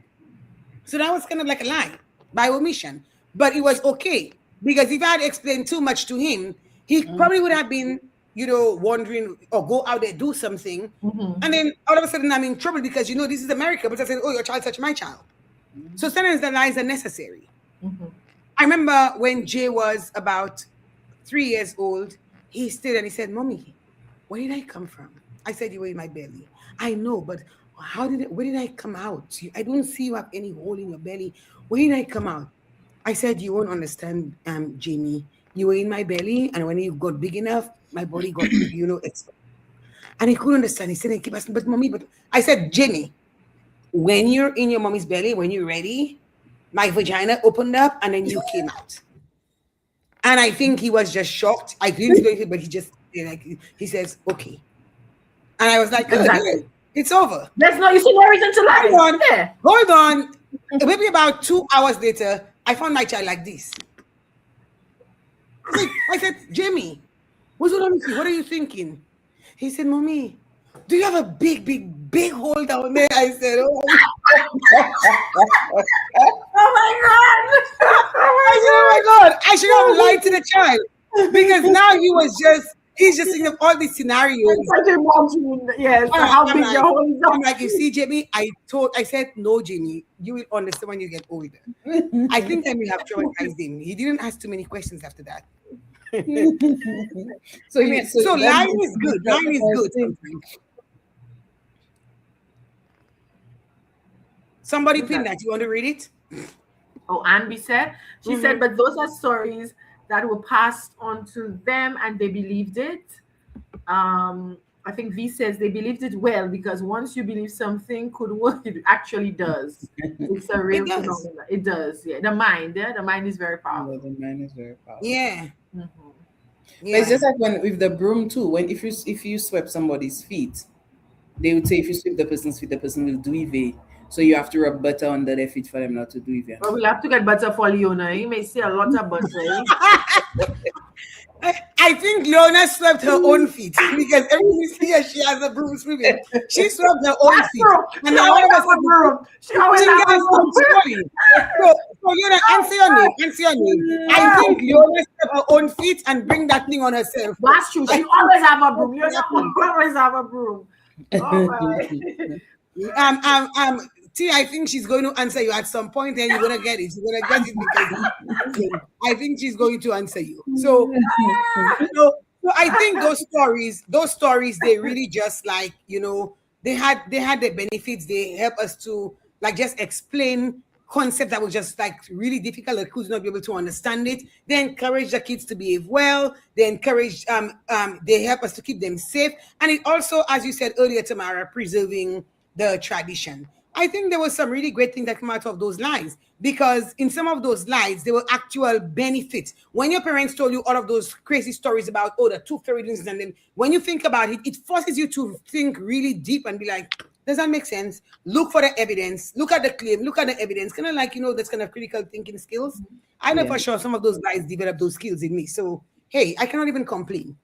So that was kind of like a lie by omission. But it was okay. Because if I had explained too much to him, he probably would have been, wondering or go out there, do something. And then all of a sudden I'm in trouble because, this is America. But I said, oh, your child touched my child. So sometimes the lies are necessary. I remember when Jay was about 3 years old, he stood and he said, Mommy, where did I come from? I said, you were in my belly. I know, but where did I come out? I don't see you have any hole in your belly. Where did I come out? I said, you won't understand, Jamie. You were in my belly, and when you got big enough, my body got, and he couldn't understand. He said, I keep asking, but Mommy, but I said, Jamie, when you're in your mommy's belly, when you're ready, my vagina opened up and then you came out. And I think he was just shocked. I didn't do it, but he says, okay. And I was like, exactly. It's over. There's no, you see no reason to lie. Hold on. Maybe about 2 hours later, I found my child like this. I said, Jamie, what's wrong with you? What are you thinking? He said, Mommy, do you have a big hole down there? I said, oh. Oh my God. Oh my God. I should have lied to the child. Because now he's just thinking of all these scenarios. Yes, how big your hole is. I'm like, you see, Jamie, I said, no, Jamie, you will understand when you get older. I think that we have traumatized him. He didn't ask too many questions after that. So lying is good. Lying is good. Somebody pinned that. You want to read it? Oh, Anby said. She said, but those are stories that were passed on to them and they believed it. I think V says they believed it well because once you believe something could work, it actually does. It's a real phenomenon. It does, yeah. The mind is very powerful. The mind is very powerful. Yeah. Yeah. But it's just like when with the broom too. When if you sweep somebody's feet, they would say if you sweep the person's feet, the person will do it. So you have to rub butter under their feet for them not to do it. Well, we'll have to get butter for Leona. You may see a lot of butter. I think Leona swept her own feet because everything you see her, she has a broom sweeping. She swept her own feet. And now all of us have a broom. She always has a broom. So Leona, answer your name. I think Leona swept her own feet and bring that thing on herself. That's true. She always have a broom. Leona always have a broom. T, I think she's going to answer you at some point, and you're gonna get it. You're gonna get it because I think she's going to answer you. So I think those stories, they really just like they had the benefits. They help us to like just explain concept that was just like really difficult. The kids not be able to understand it. They encourage the kids to behave well. They encourage they help us to keep them safe, and it also, as you said earlier, Tamara, preserving the tradition. I think there was some really great things that come out of those lies because in some of those lies, there were actual benefits. When your parents told you all of those crazy stories about, the two fairy rings, and then when you think about it, it forces you to think really deep and be like, does that make sense? Look for the evidence. Look at the claim. Look at the evidence. Kind of like, that's kind of critical thinking skills. I know for sure some of those guys developed those skills in me. So, hey, I cannot even complain.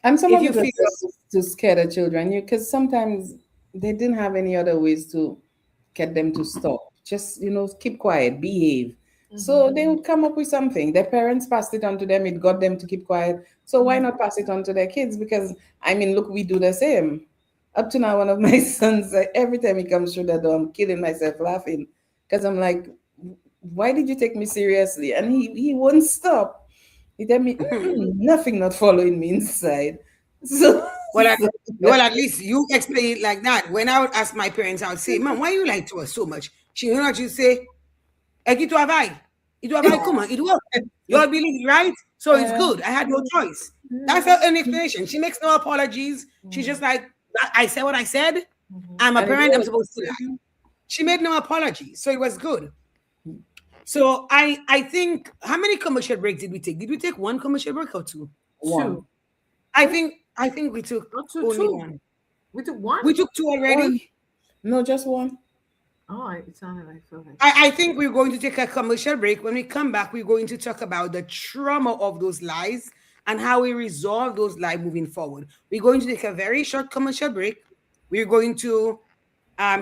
And some of you feel to scare the children, because sometimes they didn't have any other ways to get them to stop. Just, keep quiet, behave. So they would come up with something. Their parents passed it on to them. It got them to keep quiet. So why not pass it on to their kids? Because, look, we do the same. Up to now, one of my sons, every time he comes through the door, I'm killing myself laughing. Because I'm like, why did you take me seriously? And he won't stop. He tell me, nothing not following me inside. So... Well, at least you explain it like that. When I would ask my parents, I would say, Mom, why you lie to us so much? She would not just say, Eki to avai. It was like, come on, it worked. You all believe it, right? So it's good. I had no choice. That's her an explanation. She makes no apologies. She's just like, I said what I said. I'm a parent. I'm supposed to lie. She made no apologies, so it was good. So I think, how many commercial breaks did we take? Did we take one commercial break or two? Two. I think we took only one. We took one. We took two already. One. No, just one. Oh, it sounded like so. I think we're going to take a commercial break. When we come back, we're going to talk about the trauma of those lies and how we resolve those lies moving forward. We're going to take a very short commercial break. We're going to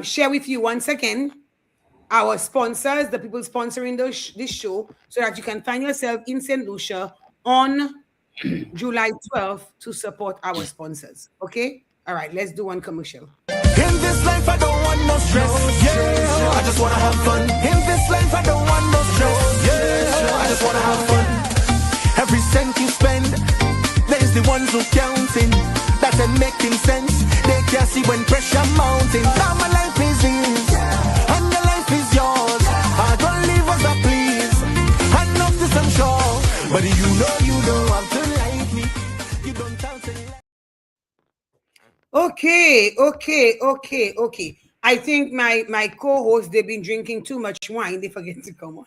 share with you once again our sponsors, the people sponsoring this show, so that you can find yourself in St. Lucia on July 12th to support our sponsors. Okay? All right, let's do one commercial. In this life, I don't want no stress. Yeah, I just wanna have fun. In this life, I don't want no stress. Yeah, I just wanna have fun. Every cent you spend, there's the ones who counting. That ain't making sense. They can't see when pressure mounting. Now my life is his, and the life is yours. I don't live as I please. I know this, I'm sure. But you don't have to like me. You don't have to like. Okay. I think my co-hosts, they've been drinking too much wine. They forget to come on.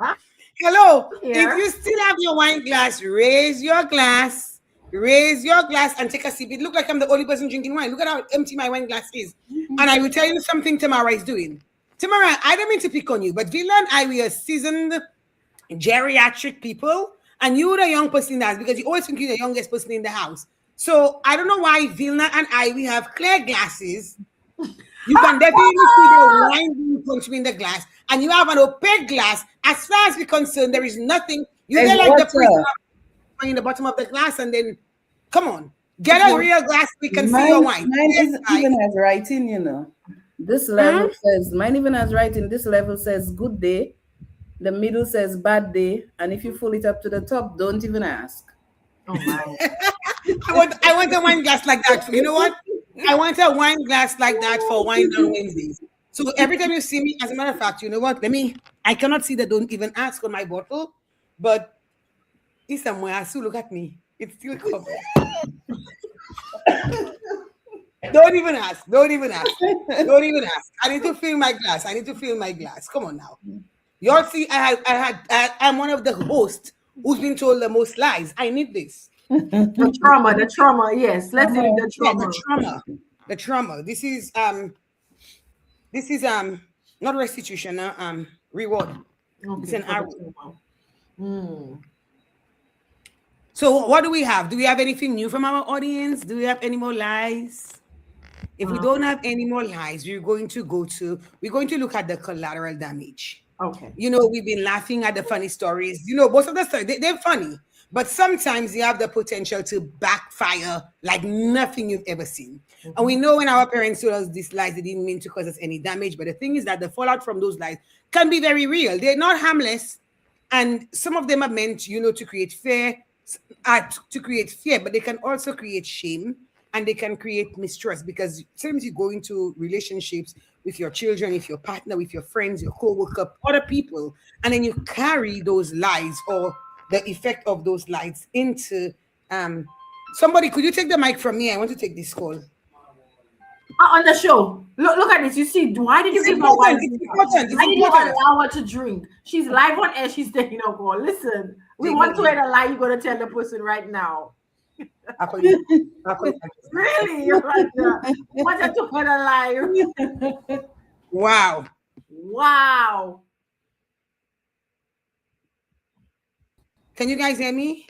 Huh? Hello. Yeah. If you still have your wine glass, raise your glass and take a sip. It looks like I'm the only person drinking wine. Look at how empty my wine glass is. And I will tell you something Tamara is doing. Tamara, I don't mean to pick on you, but Villa and I, we are seasoned geriatric people, and you're the young person in the house because you always think you're the youngest person in the house. So I don't know why Vilna and I, we have clear glasses. You can definitely see the wine being punched in the glass, and you have an opaque glass. As far as we're concerned, there is nothing. You get like the prisoner in the bottom of the glass, and then come on, get a real glass. We can see your wine. Mine even has writing, you know. This level says, mine even has writing. This level says good day. The middle says bad day, and if you pull it up to the top, don't even ask. Oh my! I want a wine glass like that. You know what? I want a wine glass like that for Wine on Wednesdays. So every time you see me, as a matter of fact, you know what? I cannot see the don't even ask on my bottle, but it's somewhere. So look at me. It's still covered. Don't even ask. I need to fill my glass. Come on now. Y'all see, I'm one of the hosts who's been told the most lies. I need this. The trauma. Yes, let's do the trauma. The trauma. This is not restitution. Reward. Okay, it's an arrow. So what do we have? Do we have anything new from our audience? Do we have any more lies? If we don't have any more lies, we're going to look at the collateral damage. Okay. You know, we've been laughing at the funny stories. You know, most of the stories, they're funny, but sometimes they have the potential to backfire like nothing you've ever seen. And we know when our parents told us these lies, they didn't mean to cause us any damage. But the thing is that the fallout from those lies can be very real. They're not harmless. And some of them are meant, you know, to create fear, but they can also create shame, and they can create mistrust, because sometimes you go into relationships with your children, with your partner, with your friends, your co-worker, other people, and then you carry those lies or the effect of those lies into somebody. Could you take the mic from me? I want to take this call. On the show, look at this. You see, why did you give her wine? Why did you allow her to drink? She's live on air. She's taking a call. Listen, we want to hear the lie. You're gonna tell the person right now. Really? You're right there. What a to put a lie. Wow. Can you guys hear me?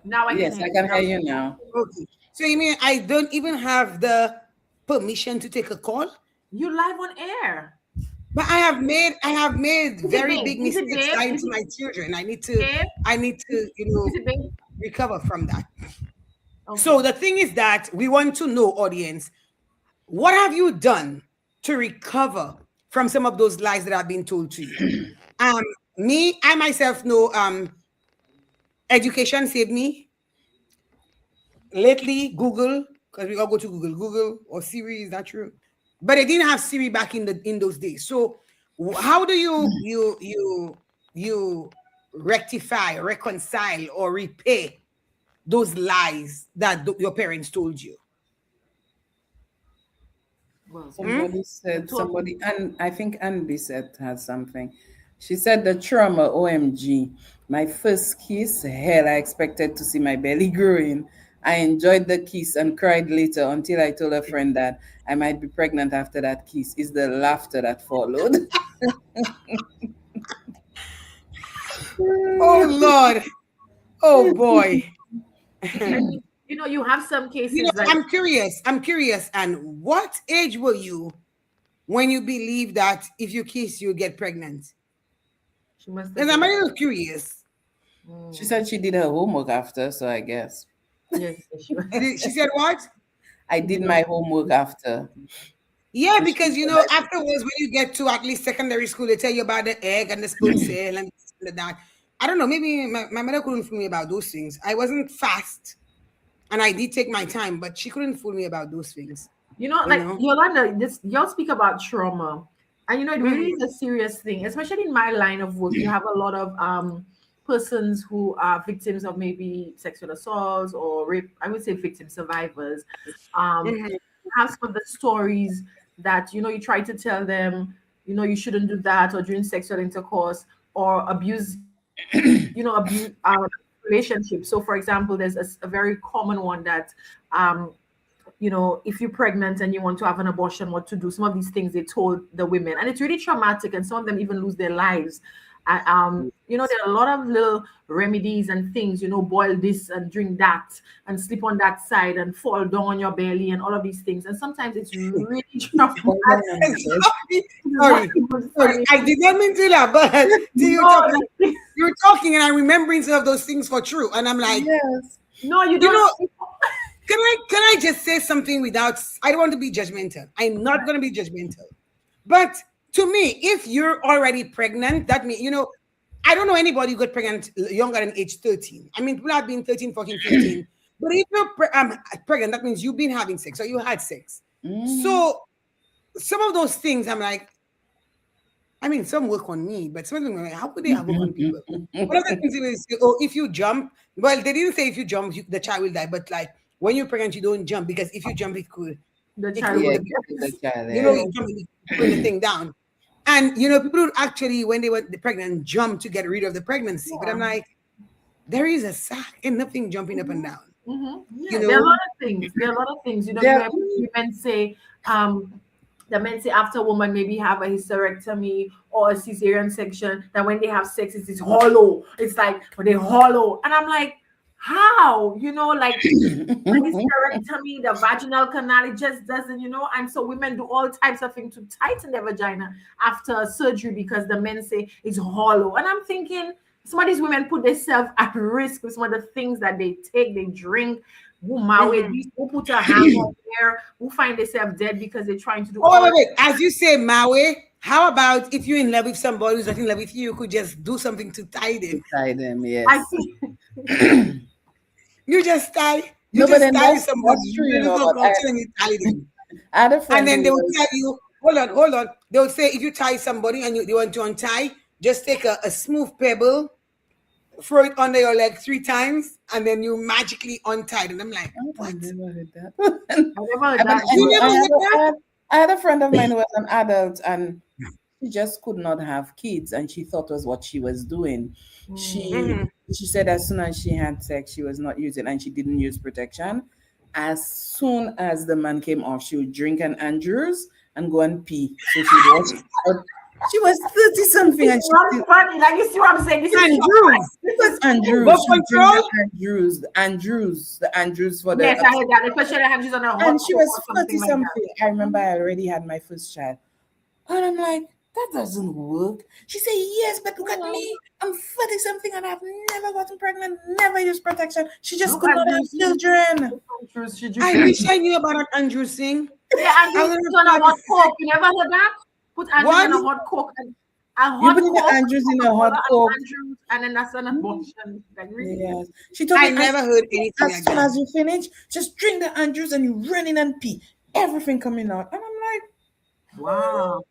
Now I can. Yes, I can hear you now. Okay. So you mean I don't even have the permission to take a call? You live on air. But I have made very big mistakes lying to my children. I need to, you know, recover from that. Okay. So the thing is that we want to know, audience, what have you done to recover from some of those lies that have been told to you? I myself know education saved me. Lately, Google, because we all go to Google or Siri, is that true? But they didn't have Siri back in those days. So how do you you rectify, reconcile, or repay those lies that your parents told you? Well, Somebody said, and I think Andy said has something. She said the trauma, OMG. My first kiss, hell, I expected to see my belly growing. I enjoyed the kiss and cried later until I told a friend that I might be pregnant after that kiss. Is the laughter that followed. Oh Lord. Oh boy. You have some cases like I'm curious. And what age were you when you believed that if you kiss, you get pregnant? Because I'm a little curious. She said she did her homework after, so I guess. Yes, she said what? I did my homework after. Yeah, because afterwards, when you get to at least secondary school, they tell you about the egg and the sperm cell and that. I don't know. Maybe my mother couldn't fool me about those things. I wasn't fast, and I did take my time, but she couldn't fool me about those things. Yolanda, y'all speak about trauma, and it really is a serious thing, especially in my line of work. You have a lot of persons who are victims of maybe sexual assaults or rape. I would say victim survivors. Have some of the stories that you try to tell them, you shouldn't do that, or during sexual intercourse, or abuse relationships. So for example, there's a very common one that if you're pregnant and you want to have an abortion, what to do. Some of these things they told the women, and it's really traumatic, and some of them even lose their lives. There are a lot of little remedies and things, boil this and drink that and sleep on that side and fall down on your belly and all of these things. And sometimes it's really traumatic. Sorry. I did not mean to laugh, but you're talking and I'm remembering some of those things for true. And I'm like, yes. No, you don't. Can I just say something without, I don't want to be judgmental. I'm not going to be judgmental. But to me, if you're already pregnant, that means, I don't know anybody who got pregnant younger than age 13. I mean, people have been 13, 14, 15. But if you're pregnant, that means you've been having sex or you had sex. So some of those things, I'm like, I mean, some work on me, but some of them are like, how could they have work on people? One of the things is, if you jump, well, they didn't say if you jump, the child will die, but like when you're pregnant, you don't jump because if you jump, it could. The child will die. You jump, you put the thing down. And, people would actually, when they were pregnant, jump to get rid of the pregnancy. But I'm like, there is a sack and nothing jumping up and down. Yeah, there are a lot of things. Men say, the men say after a woman maybe have a hysterectomy or a cesarean section, that when they have sex, it's hollow. It's like, they hollow. And I'm like, how? Like hysterectomy, the vaginal canal, it just doesn't, and so women do all types of things to tighten their vagina after surgery because the men say it's hollow. And I'm thinking, some of these women put themselves at risk with some of the things that they take, they drink, who put a hand on there, who find themselves dead because they're trying to do wait. As you say, Maui, how about if you're in love with somebody who's not in love with you could just do something to tie them? Tie them, yes. I think you just tie. You just tie somebody. You tie them. And then they will tell you, hold on. They will say if you tie somebody and you want to untie, just take a smooth pebble, throw it under your leg 3 times, and then you magically untie it. And I'm like, what? I never heard that. I had a friend of mine who was an adult and she just could not have kids, and she thought was what she was doing. She said as soon as she had sex, she was not using, and she didn't use protection. As soon as the man came off, she would drink an Andrews and go and pee. So she was 30 something, and she funny. Like, you see what I'm saying? This is Andrews. This was Andrews. The Andrews for the. Yes, I heard that. Especially Andrews on a hot. And she was 30 like something. I remember I already had my first child, and I'm like, that doesn't work. She said, yes, but look at me. I'm 30 something and I've never gotten pregnant, never used protection. She just could not have children. I wish I knew about that Andrews thing. Yeah, Andrews on a hot coke. You never heard that? Put Andrews in a hot coke. You put the Andrews in a hot coke. And then that's an abortion. Like, really? Yes. She told me, never heard anything as soon as you finish, just drink the Andrews and you run in and pee. Everything coming out. And I'm like, wow.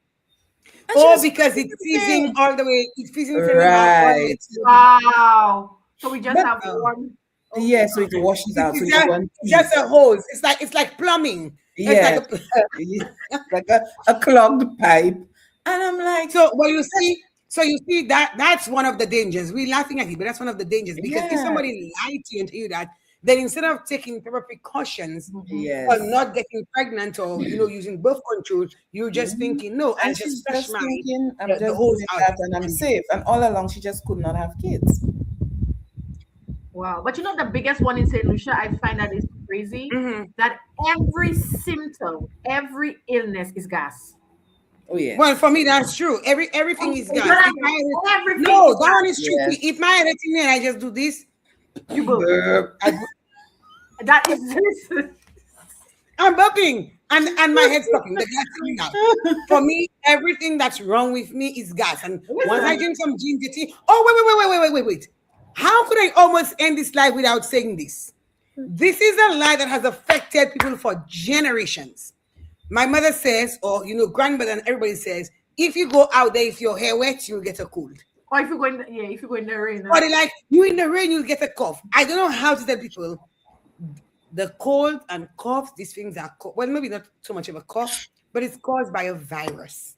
Oh, because it's freezing all the way. It's freezing from the mouth all the way Right. to the Wow. So we just But- have one. Yeah, so it washes out. So It's it's one just a hose. It's like plumbing. yeah, It's like a clogged pipe. And I'm like, so you see that's one of the dangers. We're laughing at it, but that's one of the dangers because if Yeah. somebody lied to you and tell you that, then instead of taking proper precautions yes. or not getting pregnant or using birth control, you're just thinking no, And and she's just fresh just mind. thinking, I'm the just hose doing out. that and I'm safe. And all along, she just could not have kids. Wow. But the biggest one in St. Lucia, I find that is crazy, that every symptom, every illness is gas. Oh, yeah. Well, for me, that's true. Everything is gas. Everything No, is that one is true. Yes. If my head is in there, I just do this. You burp. That is I'm burping and my head's stopping. The gas is coming out. For me, everything that's wrong with me is gas. And once I drink some ginger tea, wait. How could I almost end this life without saying this? This is a lie that has affected people for generations. My mother says, or grandmother and everybody says, if you go out there, if your hair wet, you'll get a cold. Or if you go in the rain. Or they're like, you in the rain, you'll get a cough. I don't know how to tell people the cold and cough, these things are well, maybe not so much of a cough, but it's caused by a virus.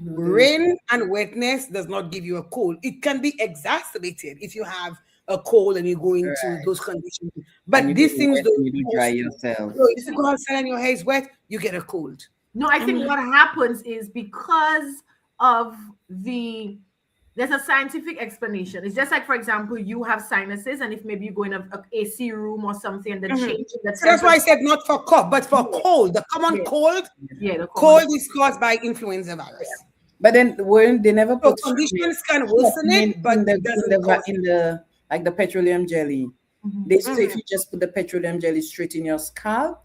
Rain and wetness does not give you a cold. It can be exacerbated if you have a cold and you go into those conditions. But these things don't you do dry yourself. So if you go outside and your hair is wet, you get a cold. No, I think what happens is because of there's a scientific explanation. It's just like, for example, you have sinuses, and if maybe you go in a AC room or something, and the change in the So that's why I said not for cough, but for cold. The common cold. Yeah, the cold is caused by influenza virus. But then they never So put conditions can worsen it, but in it the like the petroleum jelly. They say if you just put the petroleum jelly straight in your scalp,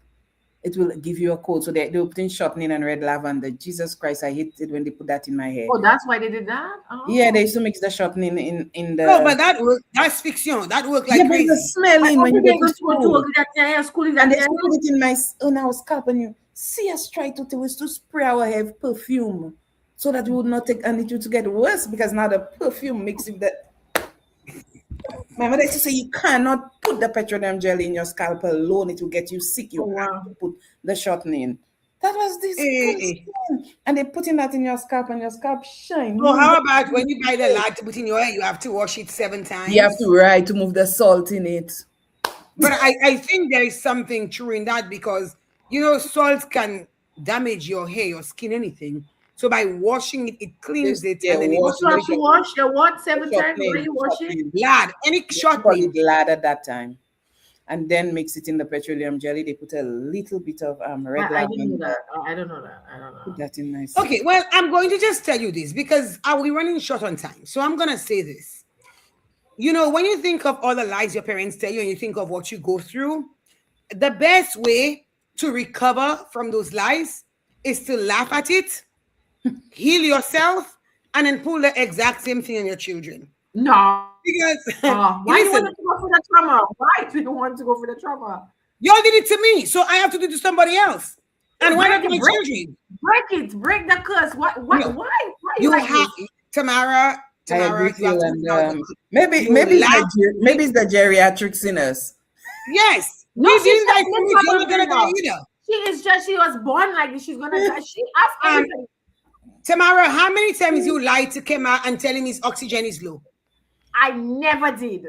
it will give you a cold. So they put in shortening and red lavender. Jesus Christ, I hate it when they put that in my hair. Oh, that's why they did that? Oh. Yeah, they used to mix the shortening in the. No, but that's fiction. That worked like crazy. But the smelling when you go to school. And they put it in our scalp, and you see us try to spray our hair with perfume so that we would not take, and it would get worse because now the perfume makes it that. My mother used to say you cannot put the petroleum jelly in your scalp alone; it will get you sick. You have to put the shortening. That was disgusting. And they putting that in your scalp, and your scalp shine. So how about when you buy the lard to put in your hair, you have to wash it 7 times? You have to move the salt in it. But I think there is something true in that because salt can damage your hair, your skin, anything. So by washing it, it cleans it. Yeah, and then you wash the what 7 times? What do you wash it? Lard, any shortening. Lard at that time. And then mix it in the petroleum jelly. They put a little bit of red lavender. I didn't know that. I don't know that. Put that in nice. Okay, well, I'm going to just tell you this because we're running short on time. So I'm going to say this. When you think of all the lies your parents tell you and you think of what you go through, the best way to recover from those lies is to laugh at it, heal yourself, and then pull the exact same thing on your children. No. Because why do you want to go for the trauma? Why do you want to go for the trauma? Y'all did it to me, so I have to do it to somebody else. And why not my children? Break the curse. Why? You have Tamara, you have to maybe it's the geriatrics in us. Yes. No, she's like you're not gonna die either. She was born like this. She's gonna die. She asked everything. Tamara, how many times you lied to Kema and tell him his oxygen is low? I never did.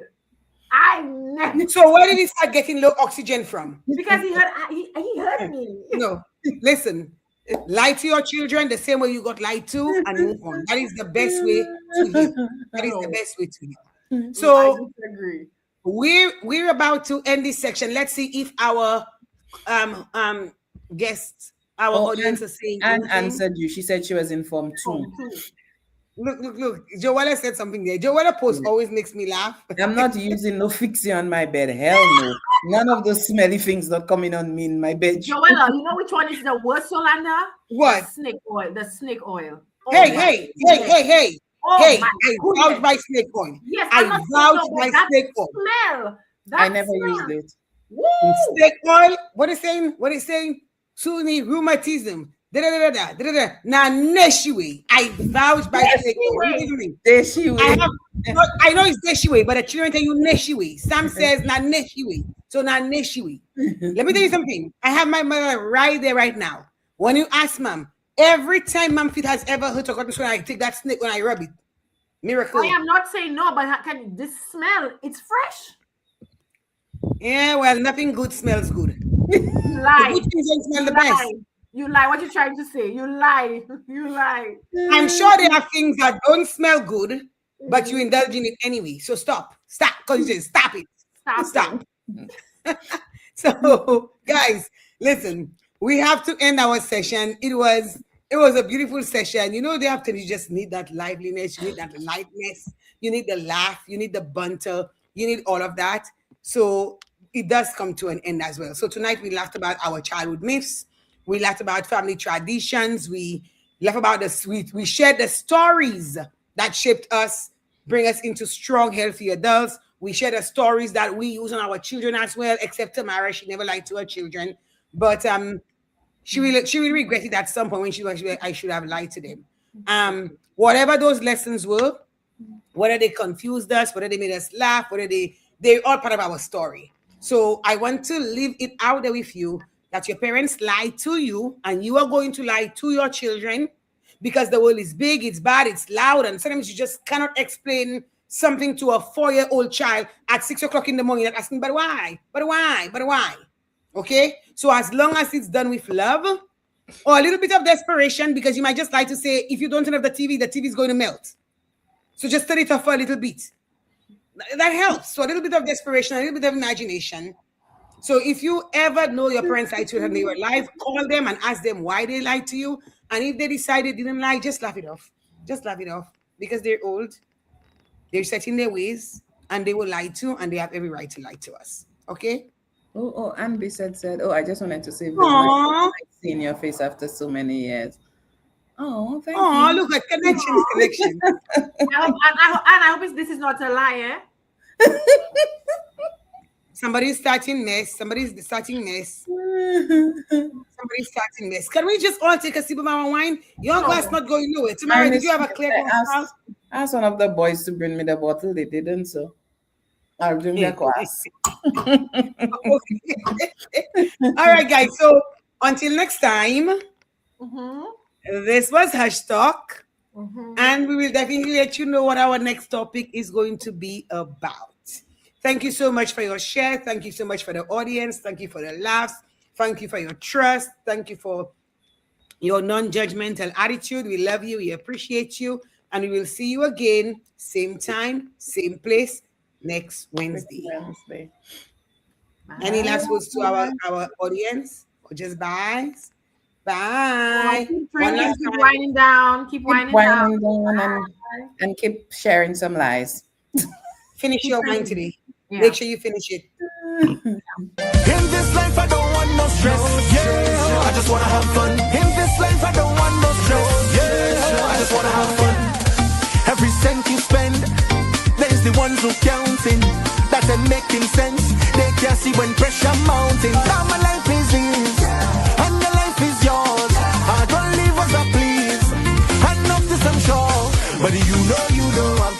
I never. So where did he start getting low oxygen from? Because he heard me. No, listen. Lie to your children the same way you got lied to and move on. That is the best way to heal. That is the best way to heal. So I disagree. We're about to end this section. Let's see if our guests, our audience is saying Anne answered you. She said she was informed too. Look. Joella said something there. Joella post always makes me laugh. I'm not using no fixie on my bed. Hell no. None of those smelly things not coming on me in my bed. Joella, you know which one is the worst, Yolanda? What? The snake oil. The snake oil. Hey. Oh, I vouch by snake oil. Yes, I vouch by snake oil. Smell. I never used it. Snake oil. What is saying? Sunni rheumatism. Now, Neshiwe, I vouch by Deshiwe. I know it's Neshiwe, but the children tell you Neshiwe. Sam says na Neshiwe. So na Neshiwe. Let me tell you something. I have my mother right there right now. When you ask mom, every time mom feet has ever hurt or got when I take that snake when I rub it. Miracle. I am not saying no, but can this smell? It's fresh. Yeah, well, nothing good smells good. You lie. The good things don't smell the best. You lie. What you trying to say? You lie. You lie. I'm sure there are things that don't smell good, but you indulge in it anyway. So stop. Because you say stop it. Stop. So, guys, listen. We have to end our session. It was a beautiful session. You know, after you just need that liveliness, you need that lightness, you need the laugh, you need the banter, you need all of that. So it does come to an end as well. So tonight we laughed about our childhood myths. We laughed about family traditions. We laughed about we shared the stories that shaped us, bring us into strong, healthy adults. We shared the stories that we use on our children as well, except Tamara. She never lied to her children. But she will regret it at some point when she was, I should have lied to them. Whatever those lessons were, whether they confused us, whether they made us laugh, whether they're all part of our story. So I want to leave it out there with you that your parents lied to you and you are going to lie to your children because the world is big, it's bad, it's loud, and sometimes you just cannot explain something to a 4-year-old child at 6 o'clock in the morning and asking, but why? Okay? So as long as it's done with love or a little bit of desperation, because you might just like to say, if you don't turn off the TV is going to melt. So just turn it off for a little bit. That helps. So a little bit of desperation, a little bit of imagination. So if you ever know your parents lied to you and they were alive, call them and ask them why they lied to you. And if they decide they didn't lie, just laugh it off. Just laugh it off. Because they're old, they're set in their ways, and they will lie to, and they have every right to lie to us. Okay? Anne Bissett said, I just wanted to say, I've seen your face after so many years. Oh, thank you. Oh, look at connection. I hope this is not a lie, eh? Somebody's starting mess. Can we just all take a sip of our wine? Your glass not going nowhere. Tomorrow, did you have a clear glass? I asked one of the boys to bring me the bottle. They didn't, so I'll drink their glass. All right, guys. So until next time, this was HushTalk, and we will definitely let you know what our next topic is going to be about. Thank you so much for your share. Thank you so much for the audience. Thank you for the laughs. Thank you for your trust. Thank you for your non-judgmental attitude. We love you. We appreciate you. And we will see you again, same time, same place, next Wednesday. Any last words to our audience? Or just bye? Bye. Keep winding down. Keep winding down. And keep sharing some lies. Finish your wine today. Yeah. Make sure you finish it. In this life, I don't want no stress. Yeah, I just wanna have fun. In this life, I don't want no stress. Yeah, I just wanna have fun. Every cent you spend, there's the ones who counting. That ain't making sense. They can't see when pressure mounting. Now my life is his, and your life is yours. I don't leave us a please. I know this I'm sure, but you know I'm